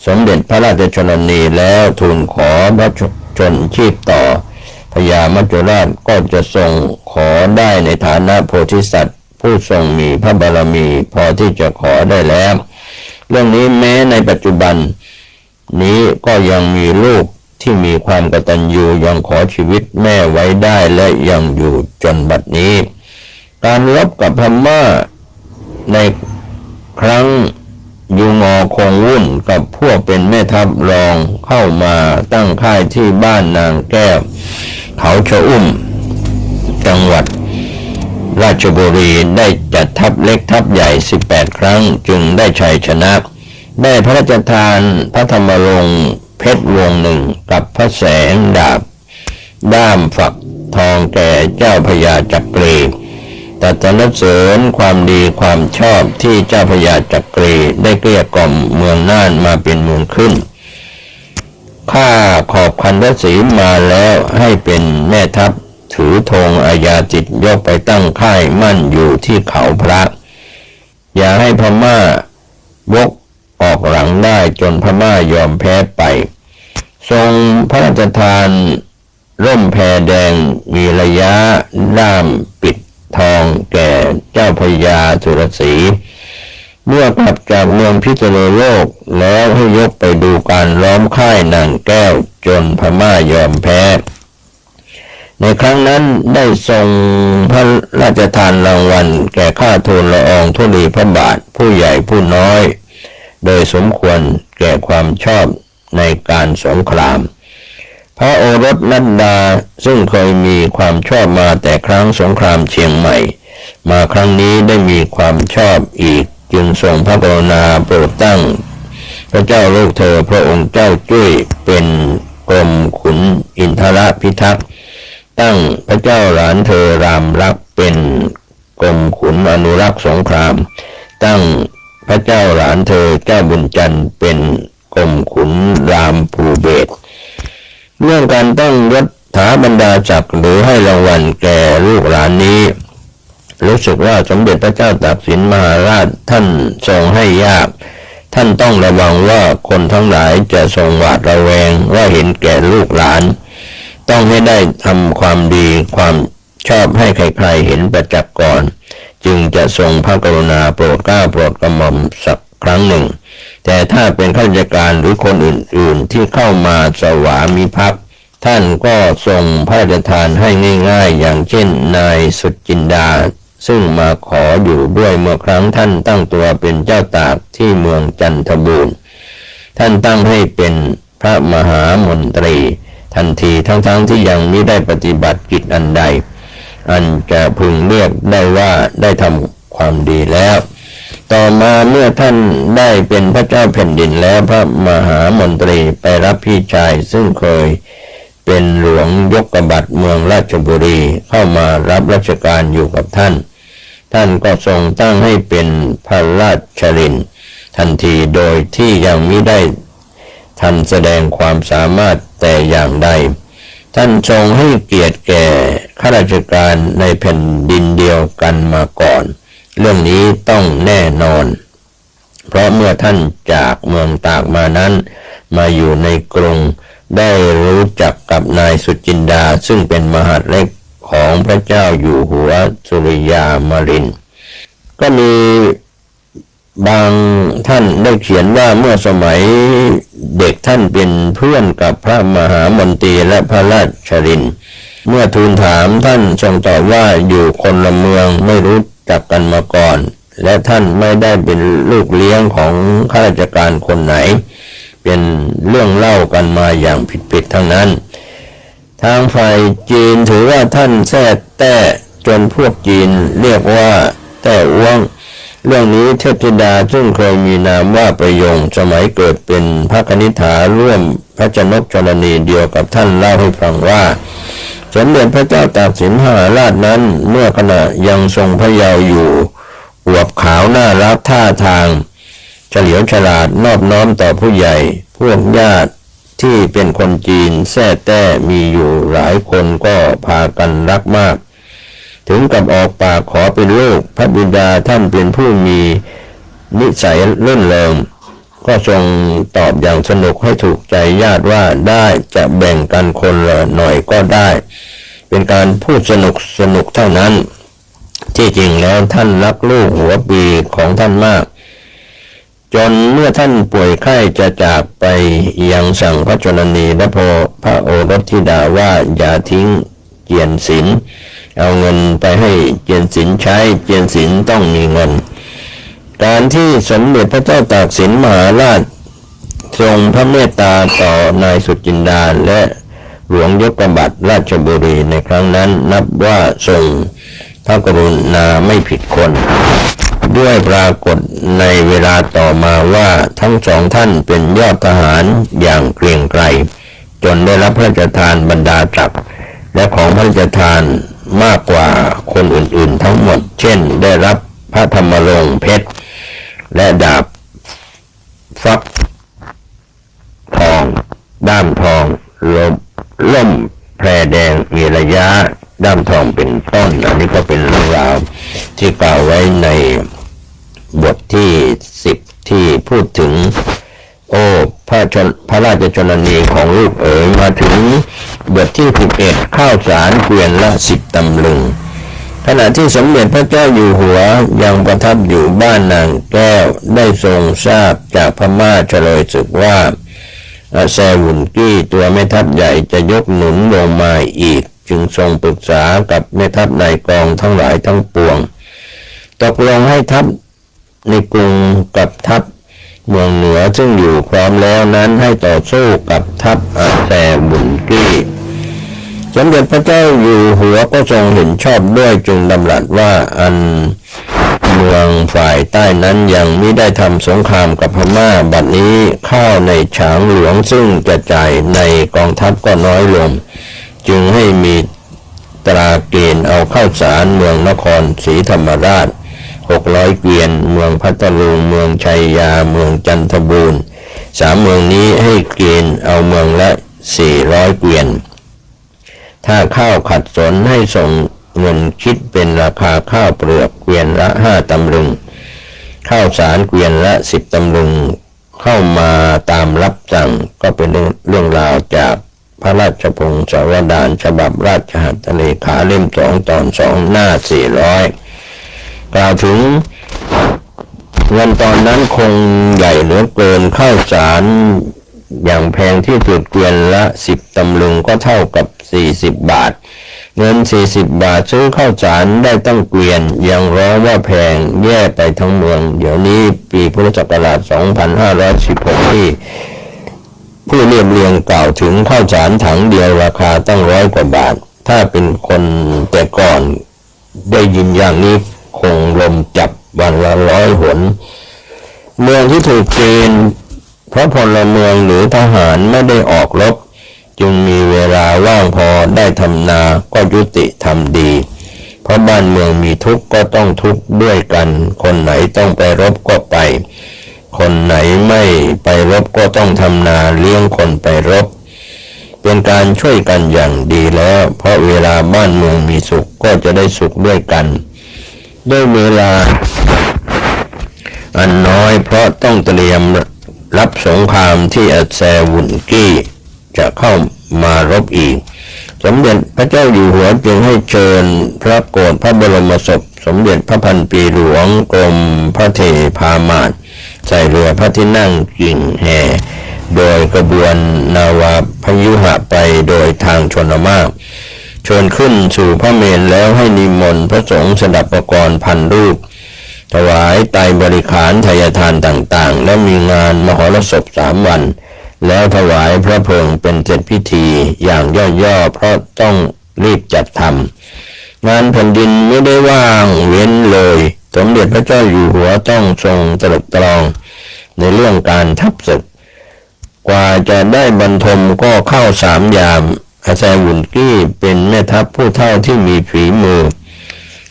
สมเด็จพระราชชนนีแล้วทูลขอพระชนชีพต่อพญามัจจุราชก็จะทรงขอได้ในฐานะโพธิสัตว์ผู้ทรงมีพระบารมีพอที่จะขอได้แล้วเรื่องนี้แม้ในปัจจุบันนี้ก็ยังมีลูกที่มีความกตัญญูยังขอชีวิตแม่ไว้ได้และยังอยู่จนบัดนี้การรบกับพม่าในครั้งยูงอคงวุ่นกับพวกเป็นแม่ทัพรองเข้ามาตั้งค่ายที่บ้านนางแก้วเขาชะอุ่มจังหวัดราชบุรีได้จัดทัพเล็กทัพใหญ่18 ครั้งจึงได้ชัยชนะได้พระราชทานพระธรรมรงค์เพชรวงหนึ่งกับพระแสงดาบด้ามฝักทองแก่เจ้าพญาจักรีแต่สรรเสริญความดีความชอบที่เจ้าพญาจักรีได้เกลี้ยกล่อมเมืองน่านมาเป็นเมืองขึ้นข้าขอบคันธศีมาแล้วให้เป็นแม่ทัพถือธงอาญาจิตยกไปตั้งค่ายมั่นอยู่ที่เขาพระอย่าให้พม่าวกออกหลังได้จนพม่ายอมแพ้ไปทรงพระราชทานร่มแพแดงมีระยะด้ามปิดทองแก่เจ้าพญาสุรศรีเมื่อกลับจากเมืองพิษณุโลกแล้วให้ยกไปดูการล้อมค่ายนางแก้วจนพม่ายอมแพ้ ในครั้งนั้นได้ทรงพระราชทานรางวัลแก่ข้าทูลละอองธุลีพระบาทผู้ใหญ่ผู้น้อยโดยสมควรแก่ความชอบในการสงครามพระโอรสนัดดาซึ่งเคยมีความชอบมาแต่ครั้งสงครามเชียงใหม่มาครั้งนี้ได้มีความชอบอีกจึงทรงพระกรุณาโปรดตั้งพระเจ้าลูกเธอพระองค์เจ้าจุ้ยเป็นกรมขุนอินทรพิทักษ์ตั้งพระเจ้าหลานเธอรามรักเป็นกรมขุนอนุรักษ์สงครามตั้งพระเจ้าหลานเธอเจ้าบุญจันทร์เป็นกรมขุนรามภูเบศรเรื่องการตั้งยศถาบรรดาศักดิ์หรือให้รางวัลแก่ลูกหลานนี้รู้สึกว่าสมเด็จพระเจ้าตากสินมหาราชท่านทรงให้ยากท่านต้องระวังว่าคนทั้งหลายจะทรงหวาดระแวงว่าเห็นแก่ลูกหลานต้องให้ได้ทำความดีความชอบให้ใครๆเห็นประจักษ์ก่อนจึงจะทรงพระกรุณาโปรดเกล้าโปรดกระหม่อมสักครั้งหนึ่งแต่ถ้าเป็นข้าราชการหรือคนอื่นๆที่เข้ามาสวามิภักดิ์ท่านก็ทรงพระราชทานให้ง่ายๆอย่างเช่นนายสุจินดาซึ่งมาขออยู่ด้วยเมื่อครั้งท่านตั้งตัวเป็นเจ้าตากที่เมืองจันทบูรณ์ท่านตั้งให้เป็นพระมหามนตรีทันทีทั้งที่ยังไม่ได้ปฏิบัติกิจอันใดอันจะพึงเรียกได้ว่าได้ทำความดีแล้วต่อมาเมื่อท่านได้เป็นพระเจ้าแผ่นดินแล้วพระมหามนตรีไปรับพี่ชายซึ่งเคยเป็นหลวงยกบัตรเมืองราชบุรีเข้ามารับราชการอยู่กับท่านก็ทรงตั้งให้เป็นพระราชรินทันทีโดยที่ยังมิได้ทันแสดงความสามารถแต่อย่างใดท่านทรงให้เกียรติแก่ข้าราชการในแผ่นดินเดียวกันมาก่อนเรื่องนี้ต้องแน่นอนเพราะเมื่อท่านจากเมืองตากมานั้นมาอยู่ในกรุงได้รู้จักกับนายสุจินดาซึ่งเป็นมหาดเล็กของพระเจ้าอยู่หัวสุริยามรินทร์ก็มีบางท่านได้เขียนว่าเมื่อสมัยเด็กท่านเป็นเพื่อนกับพระมหามนตรีและพระราชรินทร์เมื่อทูลถามท่านทรงตอบว่าอยู่คนละเมืองไม่รู้จักกันมาก่อนและท่านไม่ได้เป็นลูกเลี้ยงของข้าราชการคนไหนเป็นเรื่องเล่ากันมาอย่างผิดๆทั้งนั้นทางฝ่ายจีนถือว่าท่านแท้แต้จนพวกจีนเรียกว่าแต้อ้วงเรื่องนี้เทพธิดาซึ่งเคยมีนามว่าประยงสมัยเกิดเป็นพระคณิษฐาร่วมพระชนกชลนีเดียวกับท่านเล่าให้ฟังว่าสมเด็จพระเจ้าตากสินมหาราชนั้นเมื่อขณะยังทรงพระเยาว์อยู่อวบขาวน่ารักท่าทางเฉลียวฉลาดนอบน้อมต่อผู้ใหญ่พวกญาติที่เป็นคนจีนแท้แต้มีอยู่หลายคนก็พากันรักมากถึงกับออกปากขอเป็นลูกพระบิดาท่านเป็นผู้มีนิสัยเลื่อนเริงก็ทรงตอบอย่างสนุกให้ถูกใจญาติว่าได้จะแบ่งกันคนละหน่อยก็ได้เป็นการพูดสนุกเท่านั้นที่จริงแล้วท่านรักลูกหัวปีของท่านมากจนเมื่อท่านป่วยไข้จะจากไปยังสั่งพระชนนีและพระโอรสธิดาว่าอย่าทิ้งเจียนศิลป์เอาเงินไปให้เจียนศิลป์ใช้เจียนศิลป์ต้องมีเงินการที่สมเด็จพระเจ้าตากสินมหาราชทรงพระเมตตาต่อนายสุจินดาและหลวงยกบัตรราชบุรีในครั้งนั้นนับว่าทรงพระกรุณาไม่ผิดคนด้วยปรากฏในเวลาต่อมาว่าทั้งสองท่านเป็นยอดทหารอย่างเกรียงไกรจนได้รับพระราชทานบรรดาศักดิ์และของพระราชทานมากกว่าคนอื่นๆทั้งหมดเช่นได้รับพระธรรมรงค์เพชรและดาบฟักทองด้ามทองล่มแพรแดงมีระยะด้ามทองเป็นต้นอันนี้ก็เป็นเรื่องราวที่กล่าวไว้ในบทที่10ที่พูดถึงพระราชชนนีของลูกเอ๋ยมาถึงบทที่11ข้าวสารเกวียนละ10 ตำลึงขณะที่สมเด็จพระเจ้าอยู่หัวยังประทับอยู่บ้านนางแก้วได้ทรงทราบจากพม่าเฉลยศึกว่าแซวุนกี้ตัวแม่ทัพใหญ่จะยกหนุนลงมาอีก จึงทรงปรึกษากับแม่ทัพนายกองทั้งหลายทั้งปวงตกลงให้ทัพในกรุงกับทัพเมืองเหนือซึ่งอยู่พร้อมแล้วนั้นให้ต่อสู้กับทัพอาแซบุนกี้สมเด็จพระเจ้าอยู่หัวก็ทรงเห็นชอบด้วยจึงดำรัสว่าอันเมืองฝ่ายใต้นั้นยังไม่ได้ทำสงครามกับพม่าบัดนี้ข้าวในฉางหลวงซึ่งจะจ่ายในกองทัพก็น้อยลงจึงให้มีตราเกณฑ์เอาข้าวสารเมืองนครศรีธรรมราช600 เกวียนเมืองพัทลุงเมืองชัยยาเมืองจันทบูรณ์3 เมืองนี้ให้เกณฑ์เอาเมืองละ400 เกวียนถ้าข้าวขัดสนให้ส่งเงินคิดเป็นราคาข้าวเปลือกเกวียนละ5 ตำลึงข้าวสารเกวียนละ10 ตำลึงเข้ามาตามรับสั่งก็เป็นเรื่องราวจากพระราชพงศาวดารฉบับราชหัตถเลขาเล่ม2 ตอน 2 หน้า 400กล่าวถึงเงินตอนนั้นคงใหญ่เหลือเกินข้าวสารอย่างแพงที่สุดเกวียนละ10 ตำลึงก็เท่ากับ40 บาทเงิน40 บาทซื้อข้าวสารได้ตั้งเกวียนยังร้องว่าแพงแย่ไปทั้งเมืองเดี๋ยวนี้ปีพุทธศักราช 2516 ที่ผู้เรียบเรียงกล่าวถึงข้าวสารถังเดียวราคาตั้ง100 กว่าบาทถ้าเป็นคนแต่ก่อนได้ยินอย่างนี้คงลมจับวันละ100 หนเมืองที่ถูกเกณฑ์เพราะพลเมืองหรือทหารไม่ได้ออกรบจึงมีเวลาว่างพอได้ทำนาก็ยุติทำดีเพราะบ้านเมืองมีทุกข์ก็ต้องทุกข์ด้วยกันคนไหนต้องไปรบก็ไปคนไหนไม่ไปรบก็ต้องทำนาเลี้ยงคนไปรบเป็นการช่วยกันอย่างดีแล้วเพราะเวลาบ้านเมืองมีสุขก็จะได้สุขด้วยกันด้วยเวลาอันน้อยเพราะต้องเตรียมรับสงครามที่อัสแซวุนกี้จะเข้ามารบอีกสมเด็จพระเจ้าอยู่หัวจึงให้เชิญพระโกรธพระบรมศพสมเด็จพระพันปีหลวงกรมพระเทพามาศใส่เรือพระที่นั่งกิ่งแห่โดยกระบวนนาวาพยุหะไปโดยทางชนมาศเชิญขึ้นสู่พระเมรุแล้วให้นิมนต์พระสงฆ์สดับประกรณ์1,000 รูปถวายไตรบริขารทายทานต่างๆและมีงานมหรสพ3 วันแล้วถวายพระเพลิงเป็นเสร็จพิธีอย่างย่อๆเพราะต้องรีบจัดทำงานแผ่นดินไม่ได้ว่างเว้นเลยสมเด็จพระเจ้าอยู่หัวต้องทรงตรึกตรองในเรื่องการทัพศึกกว่าจะได้บรรทมก็เข้า3 ยามอาแซวุนกี้เป็นแม่ทัพผู้เฒ่าที่มีฝีมือ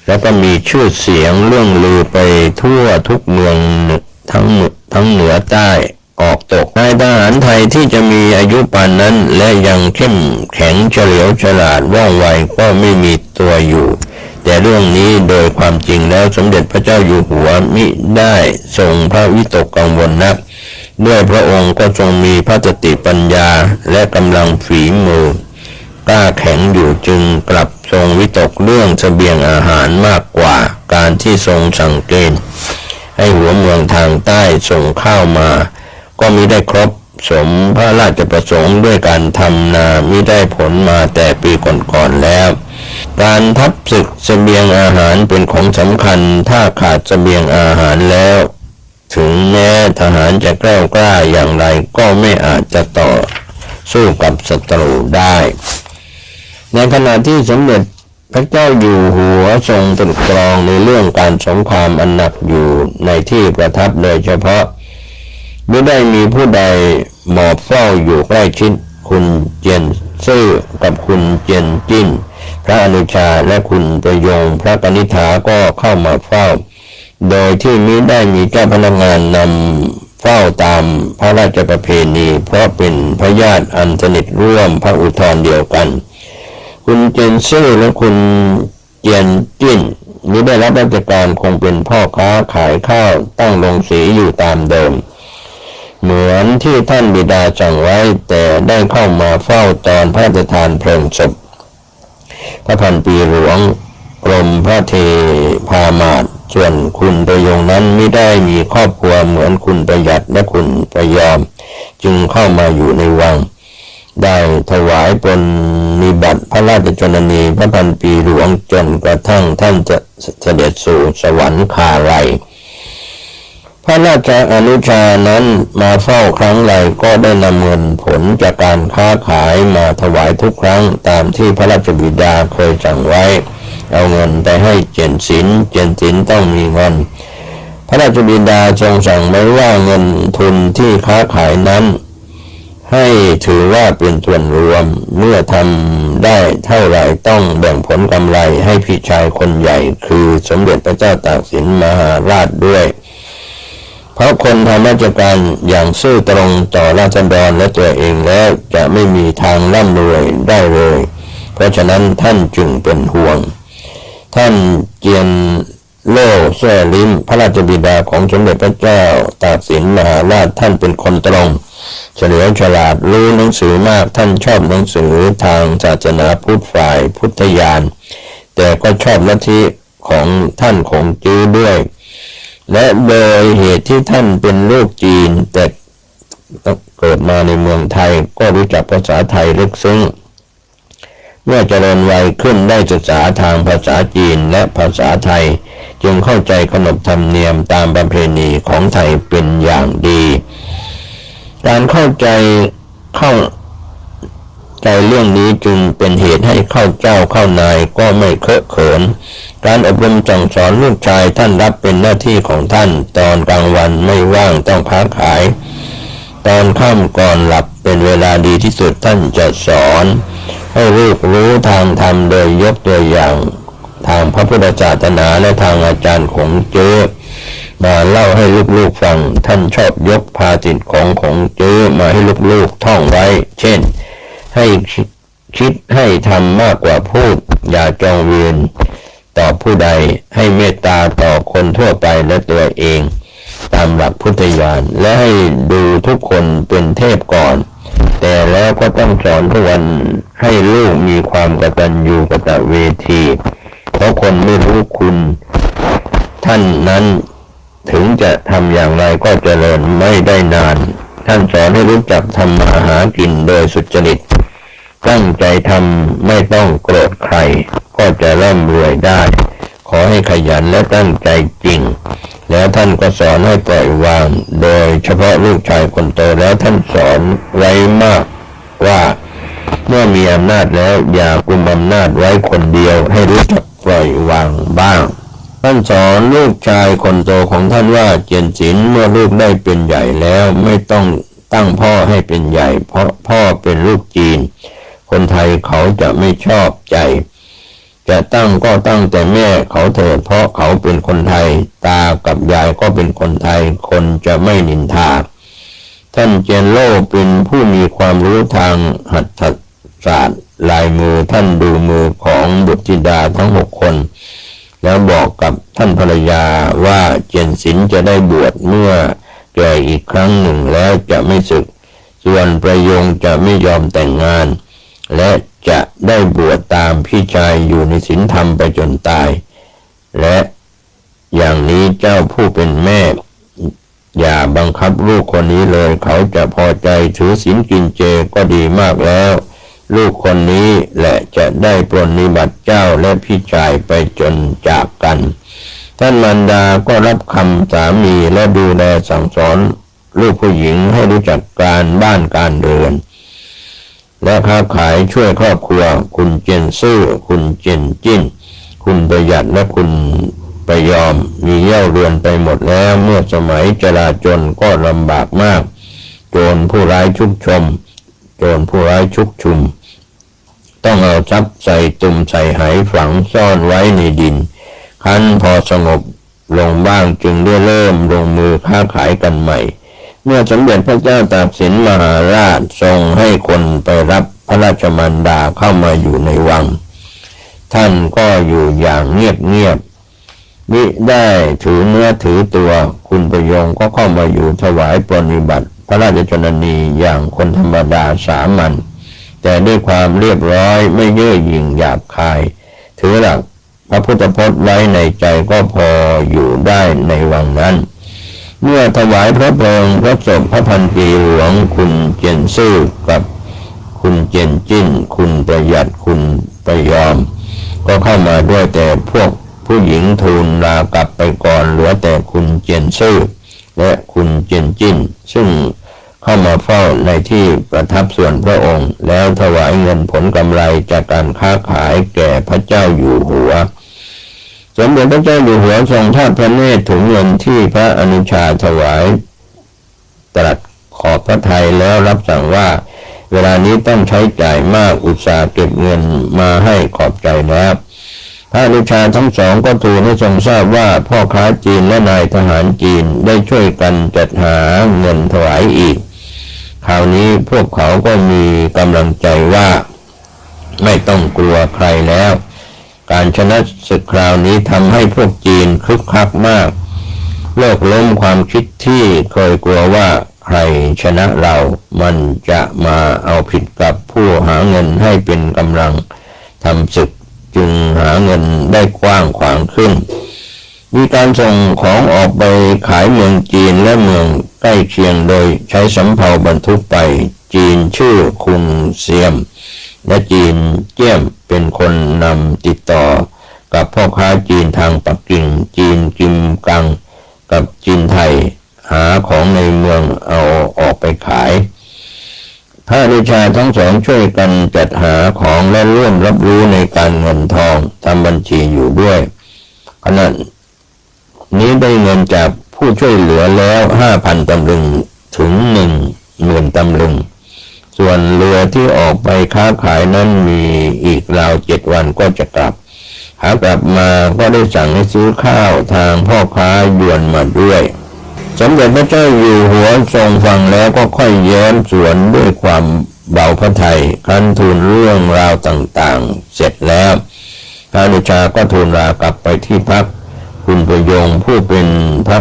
แล้วก็มีชื่อเสียงเรื่องลือไปทั่วทุกเมืองทั้งเหนือใต้ออกตกนายทหารไทยที่จะมีอายุปานนั้นและยังเข้มแข็งเฉลียวฉลาดว่องไวก็ไม่มีตัวอยู่แต่เรื่องนี้โดยความจริงแล้วสมเด็จพระเจ้าอยู่หัวมิได้ทรงพระวิตกกังวลนักด้วยพระองค์ก็ทรงมีพระสติปัญญาและกำลังฝีมือกล้าแข็งอยู่จึงกลับทรงวิตกเรื่องเสบียงอาหารมากกว่าการที่ทรงสั่งเกณฑ์ให้หัวเมืองทางใต้ส่งข้าวมาก็มิได้ครบสมพระราชประสงค์ด้วยการทำนามิได้ผลมาแต่ปีก่อนๆแล้วการทัพศึกเสบียงอาหารเป็นของสำคัญถ้าขาดเสบียงอาหารแล้วถึงแม้ทหารจะแกล้วกล้าอย่างไรก็ไม่อาจจะต่อสู้กับศัตรูได้ในขณะที่สมเด็จพระเจ้าอยู่หัวทรงตรึกตรองในเรื่องการสงครามอันหนักอยู่ในที่ประทับโดยเฉพาะไม่ได้มีผู้ใดหมอบเฝ้าอยู่ใกล้ชิดคุณเจียนซื่อกับคุณเจียนจิ้นพระอนุชาและคุณประยงพระกนิษฐาก็เข้ามาเฝ้าโดยที่มิได้มีเจ้าพนักงานนำเฝ้าตามพระราชประเพณีเพราะเป็นพญาติอันสนิทร่วมพระอุทธรเดียวกันคุณเจียนซื่อและคุณเจียนจิ้นมิได้รับราชการคงเป็นพ่อค้าขายข้าวตั้งโรงสีอยู่ตามเดิมเหมือนที่ท่านบิดาสั่งไว้แต่ได้เข้ามาเฝ้าตอนพระราชทานเพลิงศพพระพันปีหลวงกรมพระเทพามาศส่วนคุณประยงนั้นไม่ได้มีครอบครัวเหมือนคุณประหยัดและคุณประยอมจึงเข้ามาอยู่ในวัง ได้ถวายปรนนิบัติพระราชชนนีพระพันปีหลวงจนกระทั่งท่านจะเสด็จสู่สวรรคาลัยพระราชอนุชานั้นมาเฝ้าครั้งใดก็ได้นำเงินผลจากการค้าขายมาถวายทุกครั้งตามที่พระราชบิดาเคยสั่งไว้เอาเงินไปให้เจนศิลต้องมีเงินพระราชบิดาทรงสั่งไว้ว่าเงินทุนที่ค้าขายนั้นให้ถือว่าเป็นส่วนรวมเมื่อทำได้เท่าไหร่ต้องแบ่งผลกำไรให้พี่ชายคนใหญ่คือสมเด็จพระเจ้าตากสินมหาราชด้วยเพราะคนทำราชการอย่างซื่อตรงต่อราษฎรและตัวเองแล้วจะไม่มีทางร่ำรวยได้เลยเพราะฉะนั้นท่านจึงเป็นห่วงท่านเจียนโล่แซ่ลิ้มพระราชบิดาของสมเด็จพระเจ้าตากสินมหาราชท่านเป็นคนตรงเฉลียวฉลาดรู้หนังสือมากท่านชอบหนังสือทางศาสนาพุทธฝ่ายพุทธญาณแต่ก็ชอบลัทธิของท่านคงจื้อด้วยและโดยเหตุที่ท่านเป็นลูกจีนแต่เกิดมาในเมืองไทยก็รู้จักภาษาไทยลึกซึ้งเมื่อเจริญวัยขึ้นได้ศึกษาทางภาษาจีนและภาษาไทยจึงเข้าใจขนบธรรมเนียมตามประเพณีของไทยเป็นอย่างดีการเข้าใจเรื่องนี้จึงเป็นเหตุให้เข้าเจ้าเข้านายก็ไม่เคอะเขินการอบรมสั่งสอนลูกชายท่านรับเป็นหน้าที่ของท่านตอนกลางวันไม่ว่างต้องค้าขายตอนค่ำก่อนหลับเป็นเวลาดีที่สุดท่านจะสอนให้ลูกรู้ทางธรรมโดยยกตัวอย่างทางพระพุทธศาสนาและทางอาจารย์ของเจ้มาเล่าให้ลูกๆฟังท่านชอบยกภาษิตของเจ้มาให้ลูกๆท่องไว้เช่นให้คิดให้ทำมากกว่าพูดอย่าจองเวรต่อผู้ใดให้เมตตาต่อคนทั่วไปและตัวเองตามหลักพุทธญาณและให้ดูทุกคนเป็นเทพก่อนแต่แล้วก็ต้องสอนทุกวันให้ลูกมีความกตัญญูกตเวทีเพราะคนไม่รู้คุณท่านนั้นถึงจะทำอย่างไรก็เจริญไม่ได้นานท่านสอนให้รู้จักทำมาหากินโดยสุจริตตั้งใจทำไม่ต้องโกรธใครก็จะร่ำรวยได้ขอให้ขยันและตั้งใจจริงแล้วท่านก็สอนให้ปล่อยวางโดยเฉพาะลูกชายคนโตแล้วท่านสอนไว้มากว่าเมื่อมีอำนาจแล้วอย่ากุมอำนาจไว้คนเดียวให้รู้จักปล่อยวางบ้างท่านสอนลูกชายคนโตของท่านว่าเจียนศิลป์เมื่อลูกได้เป็นใหญ่แล้วไม่ต้องตั้งพ่อให้เป็นใหญ่เพราะพ่อเป็นลูกจีนคนไทยเขาจะไม่ชอบใจจะตั้งก็ตั้งแต่แม่เขาเถิดเพราะเขาเป็นคนไทยตากับยายก็เป็นคนไทยคนจะไม่นินทาท่านเจนโล่เป็นผู้มีความรู้ทางหัตถศาสตร์ลายมือท่านดูมือของบุตรธิดาทั้ง6 คนแล้วบอกกับท่านภรรยาว่าเจียนศิลป์จะได้บวชเมื่อแก่อีกครั้งหนึ่งแล้วจะไม่สึกส่วนประยงจะไม่ยอมแต่งงานและจะได้บวชตามพี่ชายอยู่ในศีลธรรมไปจนตายและอย่างนี้เจ้าผู้เป็นแม่อย่าบังคับลูกคนนี้เลยเขาจะพอใจถือศีลกินเจก็ดีมากแล้วลูกคนนี้แหละจะได้ปรนนิบัติเจ้าและพี่ชายไปจนจากกันท่านมารดาก็รับคำสามีและดูแลสั่งสอนลูกผู้หญิงให้รู้จักการบ้านการเรือนและค้าขายช่วยครอบครัวคุณเจนซื่อคุณเจนจิ้นคุณประหยัดและคุณประยอมมีเย่าเรือนไปหมดแล้วเมื่อสมัยจลาจลก็ลำบากมากโจรผู้ร้ายชุกชุมต้องเอาทรัพย์ใส่ตุ่มใส่ไหฝังซ่อนไว้ในดินคันพอสงบลงบ้างจึงได้เริ่มลงมือค้าขายกันใหม่เมื่อสมเด็จพระเจ้าตากสินมหาราชทรงให้คนไปรับพระราชมารดาเข้ามาอยู่ในวังท่านก็อยู่อย่างเงียบมิได้ถือเนื้อถือตัวคุณประยงก็เข้ามาอยู่ถวายปรนนิบัติพระราชชนนีอย่างคนธรรมดาสามัญแต่ด้วยความเรียบร้อยไม่เย่อหยิ่งหยาบคายถือหลักพระพุทธพจน์ไว้ในใจก็พออยู่ได้ในวังนั้นเมื่อถวายพระเพลิงพระศพพระพันปีหลวงคุณเจียนซื่อกับค คุณเจนจิ้นคุณประหยัดคุณประยอมก็เข้ามาด้วยแต่พวกผู้หญิงทูลลากลับไปก่อนเหลือแต่คุณเจนซื่อและคุณเจนจิ้นซึ่งเข้ามาเฝ้าในที่ประทับส่วนพระองค์แล้วถวายเงินผลกำไรจากการค้าขายแก่พระเจ้าอยู่หัวสมเด็จพระเจ้าอยู่หัวทรงทอดพระเนตรถึงเงินที่พระอนุชาถวายตรัสขอบพระทัยแล้วรับสั่งว่าเวลานี้ต้องใช้จ่ายมากอุตสาห์เก็บเงินมาให้ขอบใจแล้วพระอนุชาทั้งสองก็ทูลให้ทรงทราบว่าพ่อค้าจีนและนายทหารจีนได้ช่วยกันจัดหาเงินถวายอีกคราวนี้พวกเขาก็มีกำลังใจว่าไม่ต้องกลัวใครแล้วการชนะศึกคราวนี้ทำให้พวกจีนคึกคักมากเลิกล้มความคิดที่เคยกลัวว่าใครชนะเรามันจะมาเอาผิดกับผู้หาเงินให้เป็นกำลังทำศึกจึงหาเงินได้กว้างขวางขึ้นมีการส่งของออกไปขายเมืองจีนและเมืองใกล้เคียงโดยใช้สำเภาบรรทุกไปจีนชื่อคุงเซียมและจีนเจี้ยมเป็นคนนำติดต่อกับพ่อค้าจีนทางปักกิ่งจีนกิมกังกับจีนไทยหาของในเมืองเอาออกไปขายพระอนุชาทั้งสองช่วยกันจัดหาของและร่วมรับรู้ในการเงินทองทำบัญชีอยู่ด้วยขณะนี้ได้เงินจากผู้ช่วยเหลือแล้ว 5,000 ตำลึงถึง 10,000 ตำลึงส่วนเรือที่ออกไปค้าขายนั้นมีอีกราว7 วันก็จะกลับหากลับมาก็ได้สั่งให้ซื้อข้าวทางพ่อค้ายวนมาด้วยสมเด็จพระเจ้าอยู่หัวทรงฟังแล้วก็ค่อยแย้มสวนด้วยความเบาพระทัยครั้นทูลเรื่องราวต่างๆเสร็จแล้วพระอนุชาก็ทูลลากลับไปที่พักคุณประยงผู้เป็นพระ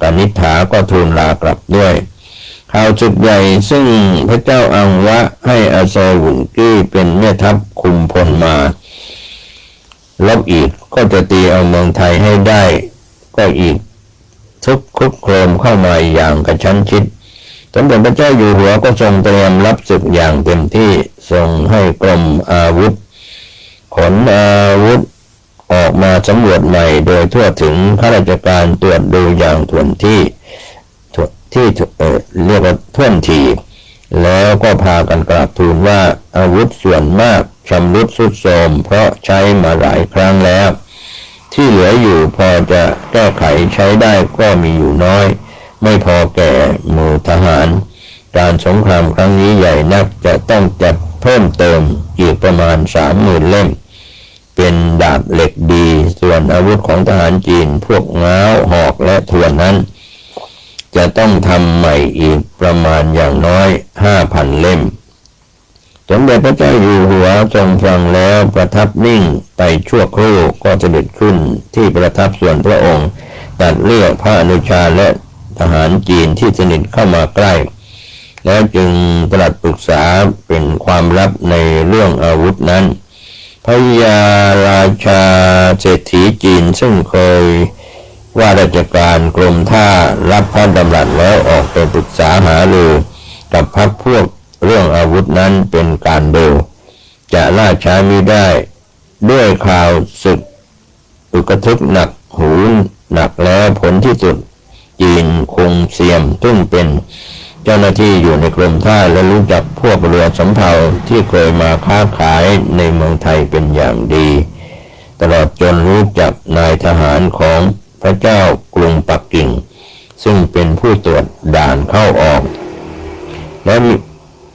กนิษฐาก็ทูลลากลับด้วยข่าวศึกใหญ่ซึ่งพระเจ้าอังวะให้อาแซหวุ่นกี้เป็นแม่ทัพคุมพลมาลบอีกก็จะตีเอาเมืองไทยให้ได้ก็อีกทุกคุกโครมเข้ามาอย่างกระชั้นชิดสมเด็จพระเจ้าอยู่หัวก็ทรงเตรียมรับศึกอย่างเต็มที่ทรงให้กรมอาวุธขนอาวุธออกมาสำรวจใหม่โดยทั่วถึงข้าราชการตรวจดูอย่างท่วนที่เรียกว่าท่วนทีแล้วก็พากันกราบทูลว่าอาวุธส่วนมากชำรุดทรุดโทรมเพราะใช้มาหลายครั้งแล้วที่เหลืออยู่พอจะแก้ไขใช้ได้ก็มีอยู่น้อยไม่พอแก่หมู่ทหารการสงครามครั้งนี้ใหญ่นักจะต้องจัดเพิ่มเติมอีกประมาณ 30,000 เล่มเป็นดาบเหล็กดีส่วนอาวุธของทหารจีนพวกง้าวหอกและทวนนั้นจะต้องทำใหม่อีกประมาณอย่างน้อย 5,000 เล่มสมเด็จพระเจ้าอยู่หัวทรงฟังแล้วประทับนิ่งไปชั่วครู่ก็เสด็จขึ้นที่ประทับส่วนพระองค์ตรัสเรียกพระอนุชาและทหารจีนที่สนิทเข้ามาใกล้แล้วจึงตรัสปรึกษาเป็นความลับในเรื่องอาวุธนั้นพระยาราชาเศรษฐีจีนซึ่งเคยว่าราชการกรมท่ารับพระดำรัสแล้วออกไปปรึกษาหารือกับพรรคพวกเรื่องอาวุธนั้นเป็นการเร็วจะล่าช้ามิได้ด้วยข่าวศึกอึกทึกหนักหูหนักแล้วผลที่สุดจีนคงเสียมซึ่งเป็นเจ้าหน้าที่อยู่ในกรมท่าและรู้จักพวกเรือสำเภาที่เคยมาค้าขายในเมืองไทยเป็นอย่างดีตลอดจนรู้จักนายทหารของพระเจ้ากรุงปักกิ่งซึ่งเป็นผู้ตรวจด่านเข้าออกและ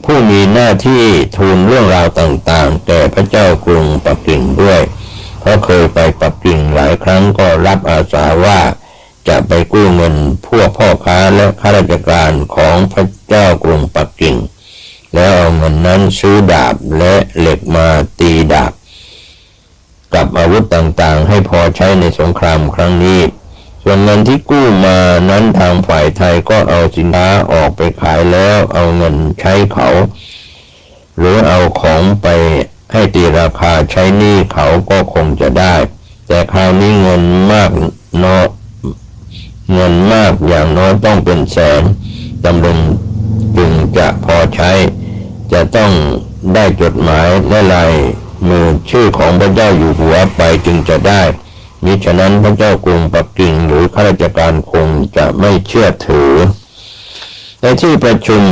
ผู้มีหน้าที่ทูลเรื่องราวต่างๆแก่พระเจ้ากรุงปักกิ่งด้วยเพราะเคยไปปักกิ่งหลายครั้งก็รับอาสาว่าจะไปกู้เงินพวกพ่อค้าและข้าราชการของพระเจ้ากรุงปักกิ่งแล้วเอาเงินนั้นซื้อดาบและเหล็กมาตีดาบกับอาวุธต่างๆให้พอใช้ในสงครามครั้งนี้ส่วนเงินที่กู้มานั้นทางฝ่ายไทยก็เอาสินค้าออกไปขายแล้วเอาเงินใช้เขาหรือเอาของไปให้ตีราคาใช้หนี้เขาก็คงจะได้แต่คราวนี้เงินมากอย่างน้อยต้องเป็นแสนตำลึงจึงจะพอใช้จะต้อง ได้จดหมายและลายมือชื่อของพระเจ้าอยู่หัวไปจึงจะได้มิฉะนั้นพระเจ้ากรุงปักกิ่งหรือข้าราชการคงจะไม่เชื่อถือในที่ประชุม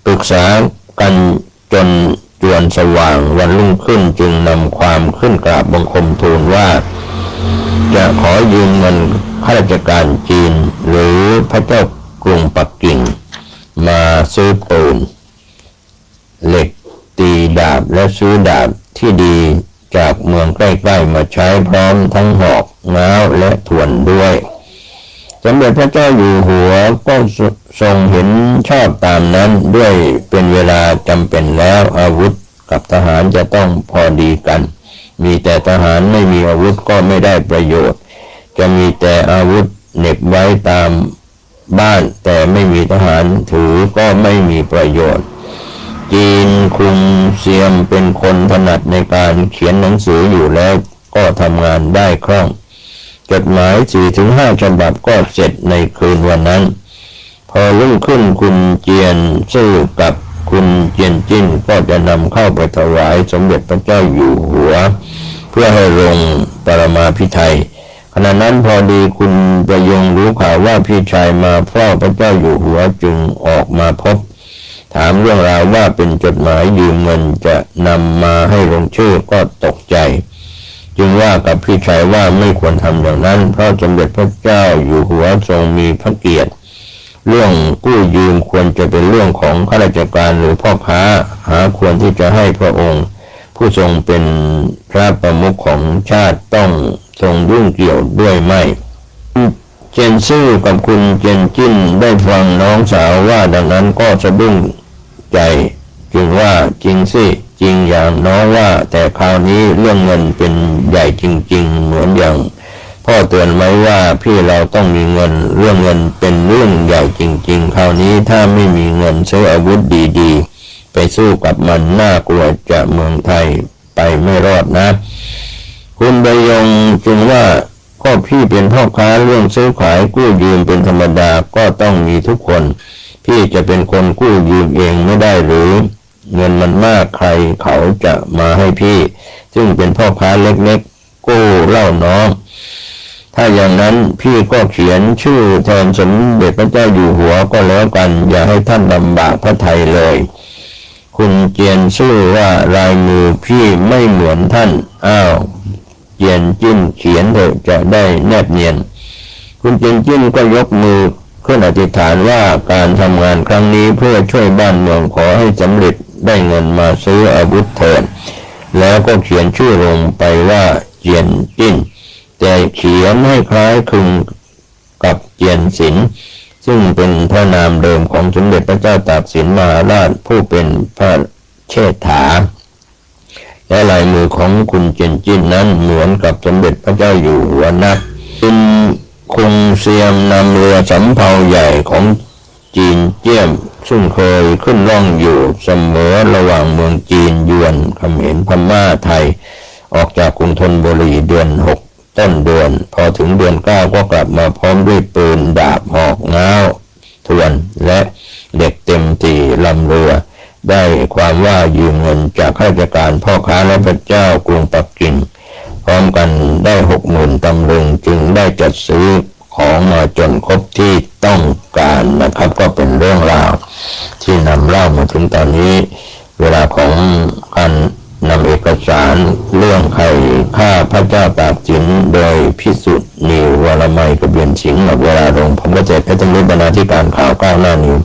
ปรึกษากันจนจวนสว่างวันรุ่งขึ้นจึงนำความขึ้นกราบบังคมทูลว่าจะขอยืมเงินข้าราชการจีนหรือพระเจ้ากรุงปักกิ่งมาซื้อปืนเหล็กตีดาบและซื้อดาบที่ดีจากเมืองใกล้ๆมาใช้พร้อมทั้งหอกง้าวและถวนด้วยสมเด็จพระเจ้าอยู่หัวก็ทรงเห็นชอบตามนั้นด้วยเป็นเวลาจำเป็นแล้วอาวุธกับทหารจะต้องพอดีกันมีแต่ทหารไม่มีอาวุธก็ไม่ได้ประโยชน์จะมีแต่อาวุธเหน็บไว้ตามบ้านแต่ไม่มีทหารถือก็ไม่มีประโยชน์จีนคุงเซียมเป็นคนถนัดในการเขียนหนังสืออยู่แล้วก็ทำงานได้คล่องจดหมาย 4-5 ฉบับก็เสร็จในคืนวันนั้นพอรุ่งขึ้นคุณเจียนซื่อกับคุณเจียนจิ้นก็จะนำเข้าไปถวายสมเด็จพระเจ้าอยู่หัวเพื่อให้ลงปรมาภิไธยขณะนั้นพอดีคุณประยงรู้ข่าวว่าพี่ชายมาเฝ้าพระเจ้าอยู่หัวจึงออกมาพบถามเรื่องราวว่าเป็นจดหมายยืมเงินจะนำมาให้ลงชื่อก็ตกใจจึงว่ากับพี่ชายว่าไม่ควรทำอย่างนั้นเพราะสมเด็จพระเจ้าอยู่หัวทรงมีพระเกียรติเรื่องกู้ยืมควรจะเป็นเรื่องของข้าราชการหรือพ่อค้าหาควรที่จะให้พระองค์ผู้ทรงเป็นพระประมุขของชาติต้องทรงยุ่งเกี่ยวด้วยไม่เจนซื่อกับคุณเจนจิ้นได้ฟังน้องสาวว่าดังนั้นก็สะดุ้งใจจึงว่าจริงสิจริงอย่างน้องว่าแต่คราวนี้เรื่องเงินเป็นใหญ่จริงๆเหมือนอย่างพ่อเตือนไว้ว่าพี่เราต้องมีเงินเรื่องเงินเป็นเรื่องใหญ่จริงๆคราวนี้ถ้าไม่มีเงินซื้ออาวุธดีๆไปสู้กับมันน่ากลัวจะเมืองไทยไปไม่รอดนะคุณใบยงจึงว่าก็พี่เป็นพ่อค้าเรื่องซื้อขายกู้ยืมเป็นธรรมดาก็ต้องมีทุกคนพี่จะเป็นคนกู้ยืมเองไม่ได้หรือเงินมันมากใครเขาจะมาให้พี่ซึ่งเป็นพ่อค้าเล็กๆกู้เล่าน้องถ้าอย่างนั้นพี่ก็เขียนชื่อแทนสมเด็จพระเจ้าอยู่หัวก็แล้วกันอย่าให้ท่านลำบากพระทัยเลยคุณเจียนชื่อว่าลายมือพี่ไม่เหมือนท่านอ้าวเจียนจิ้นเขียนเถอะจะได้แนบเนียนคุณเจียนจิ้นก็ยกมือขึ้นอธิษฐานว่าการทำงานครั้งนี้เพื่อช่วยบ้านเมืองขอให้สำเร็จได้เงินมาซื้ออาวุธเถิดแล้วก็เขียนชื่อลงไปว่าเจียนจิ้นแต่เขียนให้คล้ายคลึงกับเจียนสินซึ่งเป็นพระนามเดิมของสมเด็จพระเจ้าตากสินมหาราชผู้เป็นพระเชษฐาและลายมือของคุณเจียนจิ้นนั้นเหมือนกับสมเด็จพระเจ้าอยู่หัวนักคุณคงเซียมนำเรือสำเภาใหญ่ของจีนเจี้ยมซึ่งเคยขึ้นล่องอยู่เสมอระหว่างเมืองจีนยวนเขมรพม่าไทยออกจากกรุงธนบุรีเดือน6ต้นเดือนพอถึงเดือน9ก็กลับมาพร้อมด้วยปืนดาบหอกง้าวทวนและเด็กเต็มตีลำเรือได้ความว่ายืมเงินจากข้าราชการพ่อค้าและพระเจ้ากรุงปักกิ่งพร้อมกันได้ 60,000 ตำลึงจึงได้จัดซื้อของมาจนครบที่ต้องการนะครับก็เป็นเรื่องราวที่นำเล่ามาถึงตอนนี้เวลาของการนำเอกสารเรื่องใครฆ่าพระเจ้าตากสินโดยพิสุทธิ์นิววรมัยกระเบียนสิงห์เวลาลงผมก็จะเพชรนิบรรณาธิการข่าวก้าวหน้านิว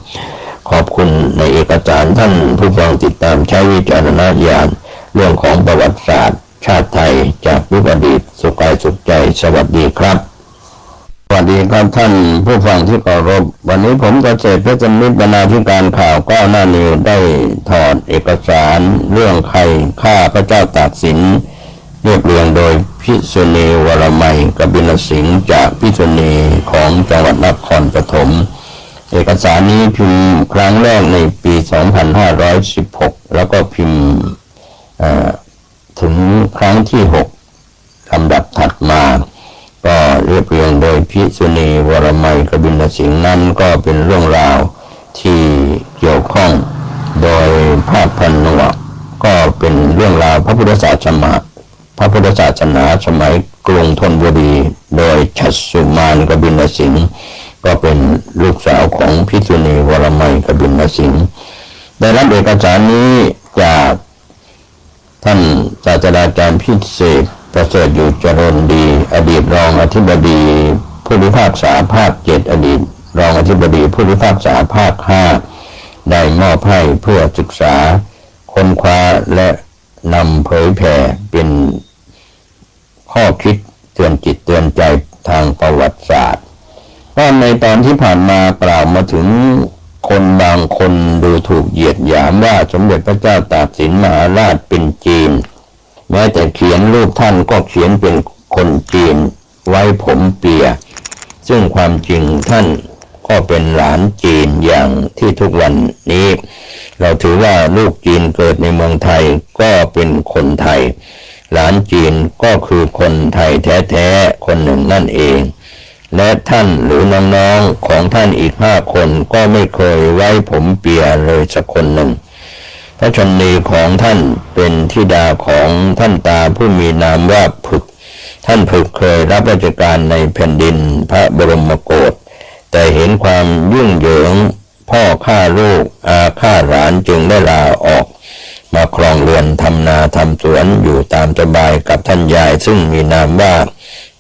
ขอบคุณในเอกสารท่านผู้ฟังติดตามใช้วิจารณญาณเรื่องของประวัติศาสตร์ชาติไทยจากยุคอดีตสุขกายสุขใจสวัสดีครับสวัสดีครับท่านผู้ฟังที่เคารพวันนี้ผมเกษตรเพชรนิบรรณาธิการข่าวก้าวหน้านิวได้ถอดเอกสารเรื่องใครฆ่าพระเจ้าตากสินเรียบเรียงโดยพิสุณีวรมัยกบิลสิงห์จากพิสุณีของจังหวัดนครปฐมเอกสารนี้พิมพ์ครั้งแรกในปี 2516 แล้วก็พิมพ์ถึงครั้งที่ 6 ลำดับถัดมาก็เรียบเรียงโดยพิสุณีวรมัยกบิลสิงห์นั้นก็เป็นเรื่องราวที่เกี่ยวข้อง โดยภาคผนวกก็เป็นเรื่องราวพระพุทธศาสนาสมัยกรุงธนบุรีโดยชัชสุมานกบินสิงห์ก็เป็นลูกสาวของภิกษุณีวรมัยกบินสิงห์ได้รับเอกสารนี้จากท่านศาสตราจารย์พิเศษประเสริฐอยู่เจริญดีอดีตรองอธิบดีผู้พิพากษาภาค7อดีตรองอธิบดีผู้พิพากษาภาค5ได้มอบให้เพื่อศึกษาค้นคว้าและนำเผยแผ่เป็นข้อคิดเตือนจิตเตือนใจทางประวัติศาสตร์ก็ในตอนที่ผ่านมากล่าวมาถึงคนบางคนดูถูกเหยียดหยามว่าสมเด็จพระเจ้าตากสินมหาราชเป็นจีนแม้แต่เขียนรูปท่านก็เขียนเป็นคนจีนไว้ผมเปียซึ่งความจริงท่านก็เป็นหลานจีนอย่างที่ทุกวันนี้เราถือว่าลูกจีนเกิดในเมืองไทยก็เป็นคนไทยหลานจีนก็คือคนไทยแท้ๆคนหนึ่งนั่นเองและท่านหรือน้องๆของท่านอีก5 คนก็ไม่เคยไว้ผมเปียเลยสักคนหนึ่งพระชนนีของท่านเป็นธิดาของท่านตาผู้มีนามว่าผึกท่านผึกเคยรับราชการในแผ่นดินพระบรมโกศแต่เห็นความยุ่งเหยิงพ่อฆ่าลูกอาฆ่าหลานจึงได้ลาออกมาครองเรือนทำนาทำสวนอยู่ตามสบายกับท่านยายซึ่งมีนามว่า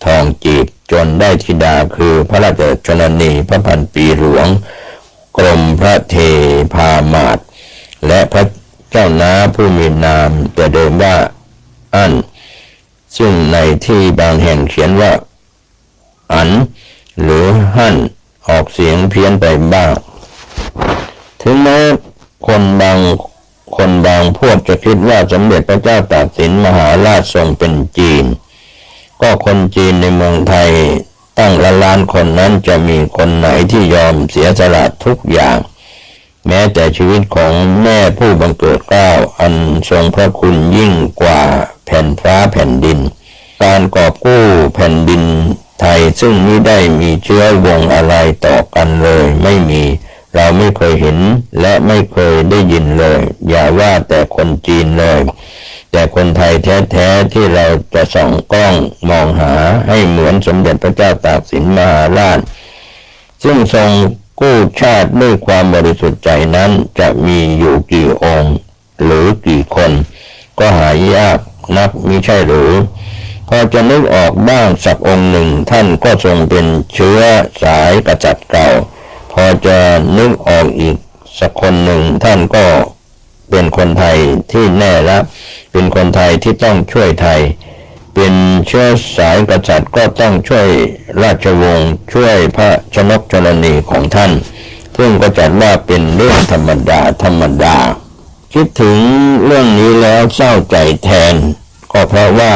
ทองจีบจนได้ธิดาคือพระราชชนนีพระพันปีหลวงกรมพระเทพามาศและพระเจ้าน้าผู้มีนามแต่เดิมว่าอั้นซึ่งในที่บางแห่งเขียนว่าอันหรือหั่นออกเสียงเพี้ยนไปบ้างถึงแม้คนบางพวกจะคิดว่าสมเด็จพระเจ้าตากสินมหาราชทรงเป็นจีนก็คนจีนในเมืองไทยตั้งล้านคนนั้นจะมีคนไหนที่ยอมเสียสละทุกอย่างแม้แต่ชีวิตของแม่ผู้บังเกิดเกล้าอันทรงพระคุณยิ่งกว่าแผ่นฟ้าแผ่นดินการกอบกู้แผ่นดินไทยซึ่งมิได้มีเชื้อวงอะไรต่อกันเลยไม่มีเราไม่เคยเห็นและไม่เคยได้ยินเลยอย่าว่าแต่คนจีนเลยแต่คนไทยแท้ๆที่เราจะส่องกล้องมองหาให้เหมือนสมเด็จพระเจ้าตากสินมหาราชซึ่งทรงกู้ชาติด้วยความบริสุทธิ์ใจนั้นจะมีอยู่กี่องค์หรือกี่คนก็หายากนักมิใช่หรือพอจะนึกออกบ้างสักองค์หนึ่งท่านก็ทรงเป็นเชื้อสายกษัตริย์เก่าพอจะนึกออกอีกสักคนหนึ่งท่านก็เป็นคนไทยที่แน่ละเป็นคนไทยที่ต้องช่วยไทยเป็นเชื้อสายกษัตริย์ก็ต้องช่วยราชวงศ์ช่วยพระชนกชนนีของท่านซึ่งก็จัดว่าเป็นเรื่องธรรมดาคิดถึงเรื่องนี้แล้วเศร้าใจแทนก็เพราะว่า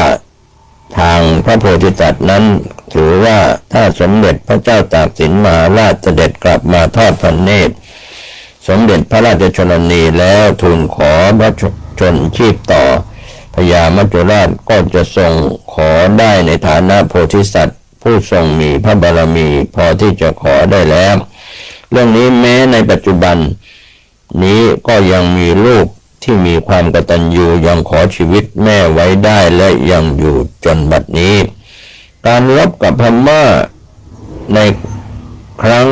ทางพระโพธิสัตว์นั้นถือว่าถ้าสมเด็จพระเจ้าตากสินมหาราชเสด็จกลับมาทอดพระเนตรสมเด็จพระราชชนนีแล้วทูลขอพระชนชีพต่อพญามัจจุราชก็จะทรงขอได้ในฐานะโพธิสัตว์ผู้ทรงมีพระบารมีพอที่จะขอได้แล้วเรื่องนี้แม้ในปัจจุบันนี้ก็ยังมีลูกที่มีความกตัญญูยังขอชีวิตแม่ไว้ได้และยังอยู่จนบัดนี้การรบกับพม่าในครั้ง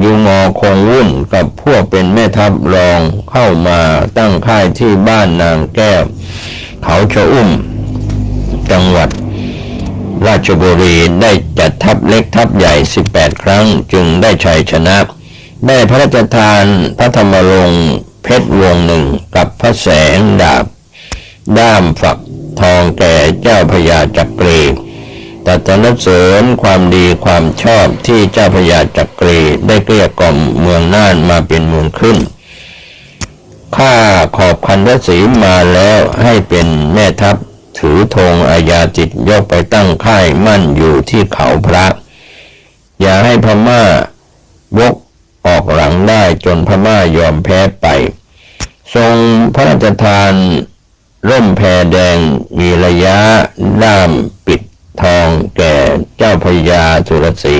ยูงอคงวุ่นกับพวกเป็นแม่ทัพรองเข้ามาตั้งค่ายที่บ้านนางแก้วเขาชะอุ้มจังหวัดราชบุรีได้จัดทัพเล็กทัพใหญ่18ครั้งจึงได้ชัยชนะได้พระราชทานพระธรรมรงค์เพชรวงหนึ่งกับพระแสงดาบด้ามฝักทองแก่เจ้าพญาจักรีแต่สรรเสริญความดีความชอบที่เจ้าพญาจักรีได้เกลี้ยกล่อมเมืองน่านมาเป็นเมืองขึ้นข้าขอบคันธสีมาแล้วให้เป็นแม่ทัพถือธงอาญาจิตยกไปตั้งค่ายมั่นอยู่ที่เขาพระอย่าให้พม่าวกออกหลังได้จนพม่ายอมแพ้ไปทรงพระราชทานร่มแพแดงมีระยะด้ามปิดทองแก่เจ้าพญาสุรศรี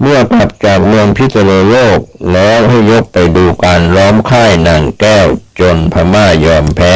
เมื่อกลับจากเมืองพิษณุโลกแล้วให้ยกไปดูการล้อมค่ายนางแก้วจนพม่ายอมแพ้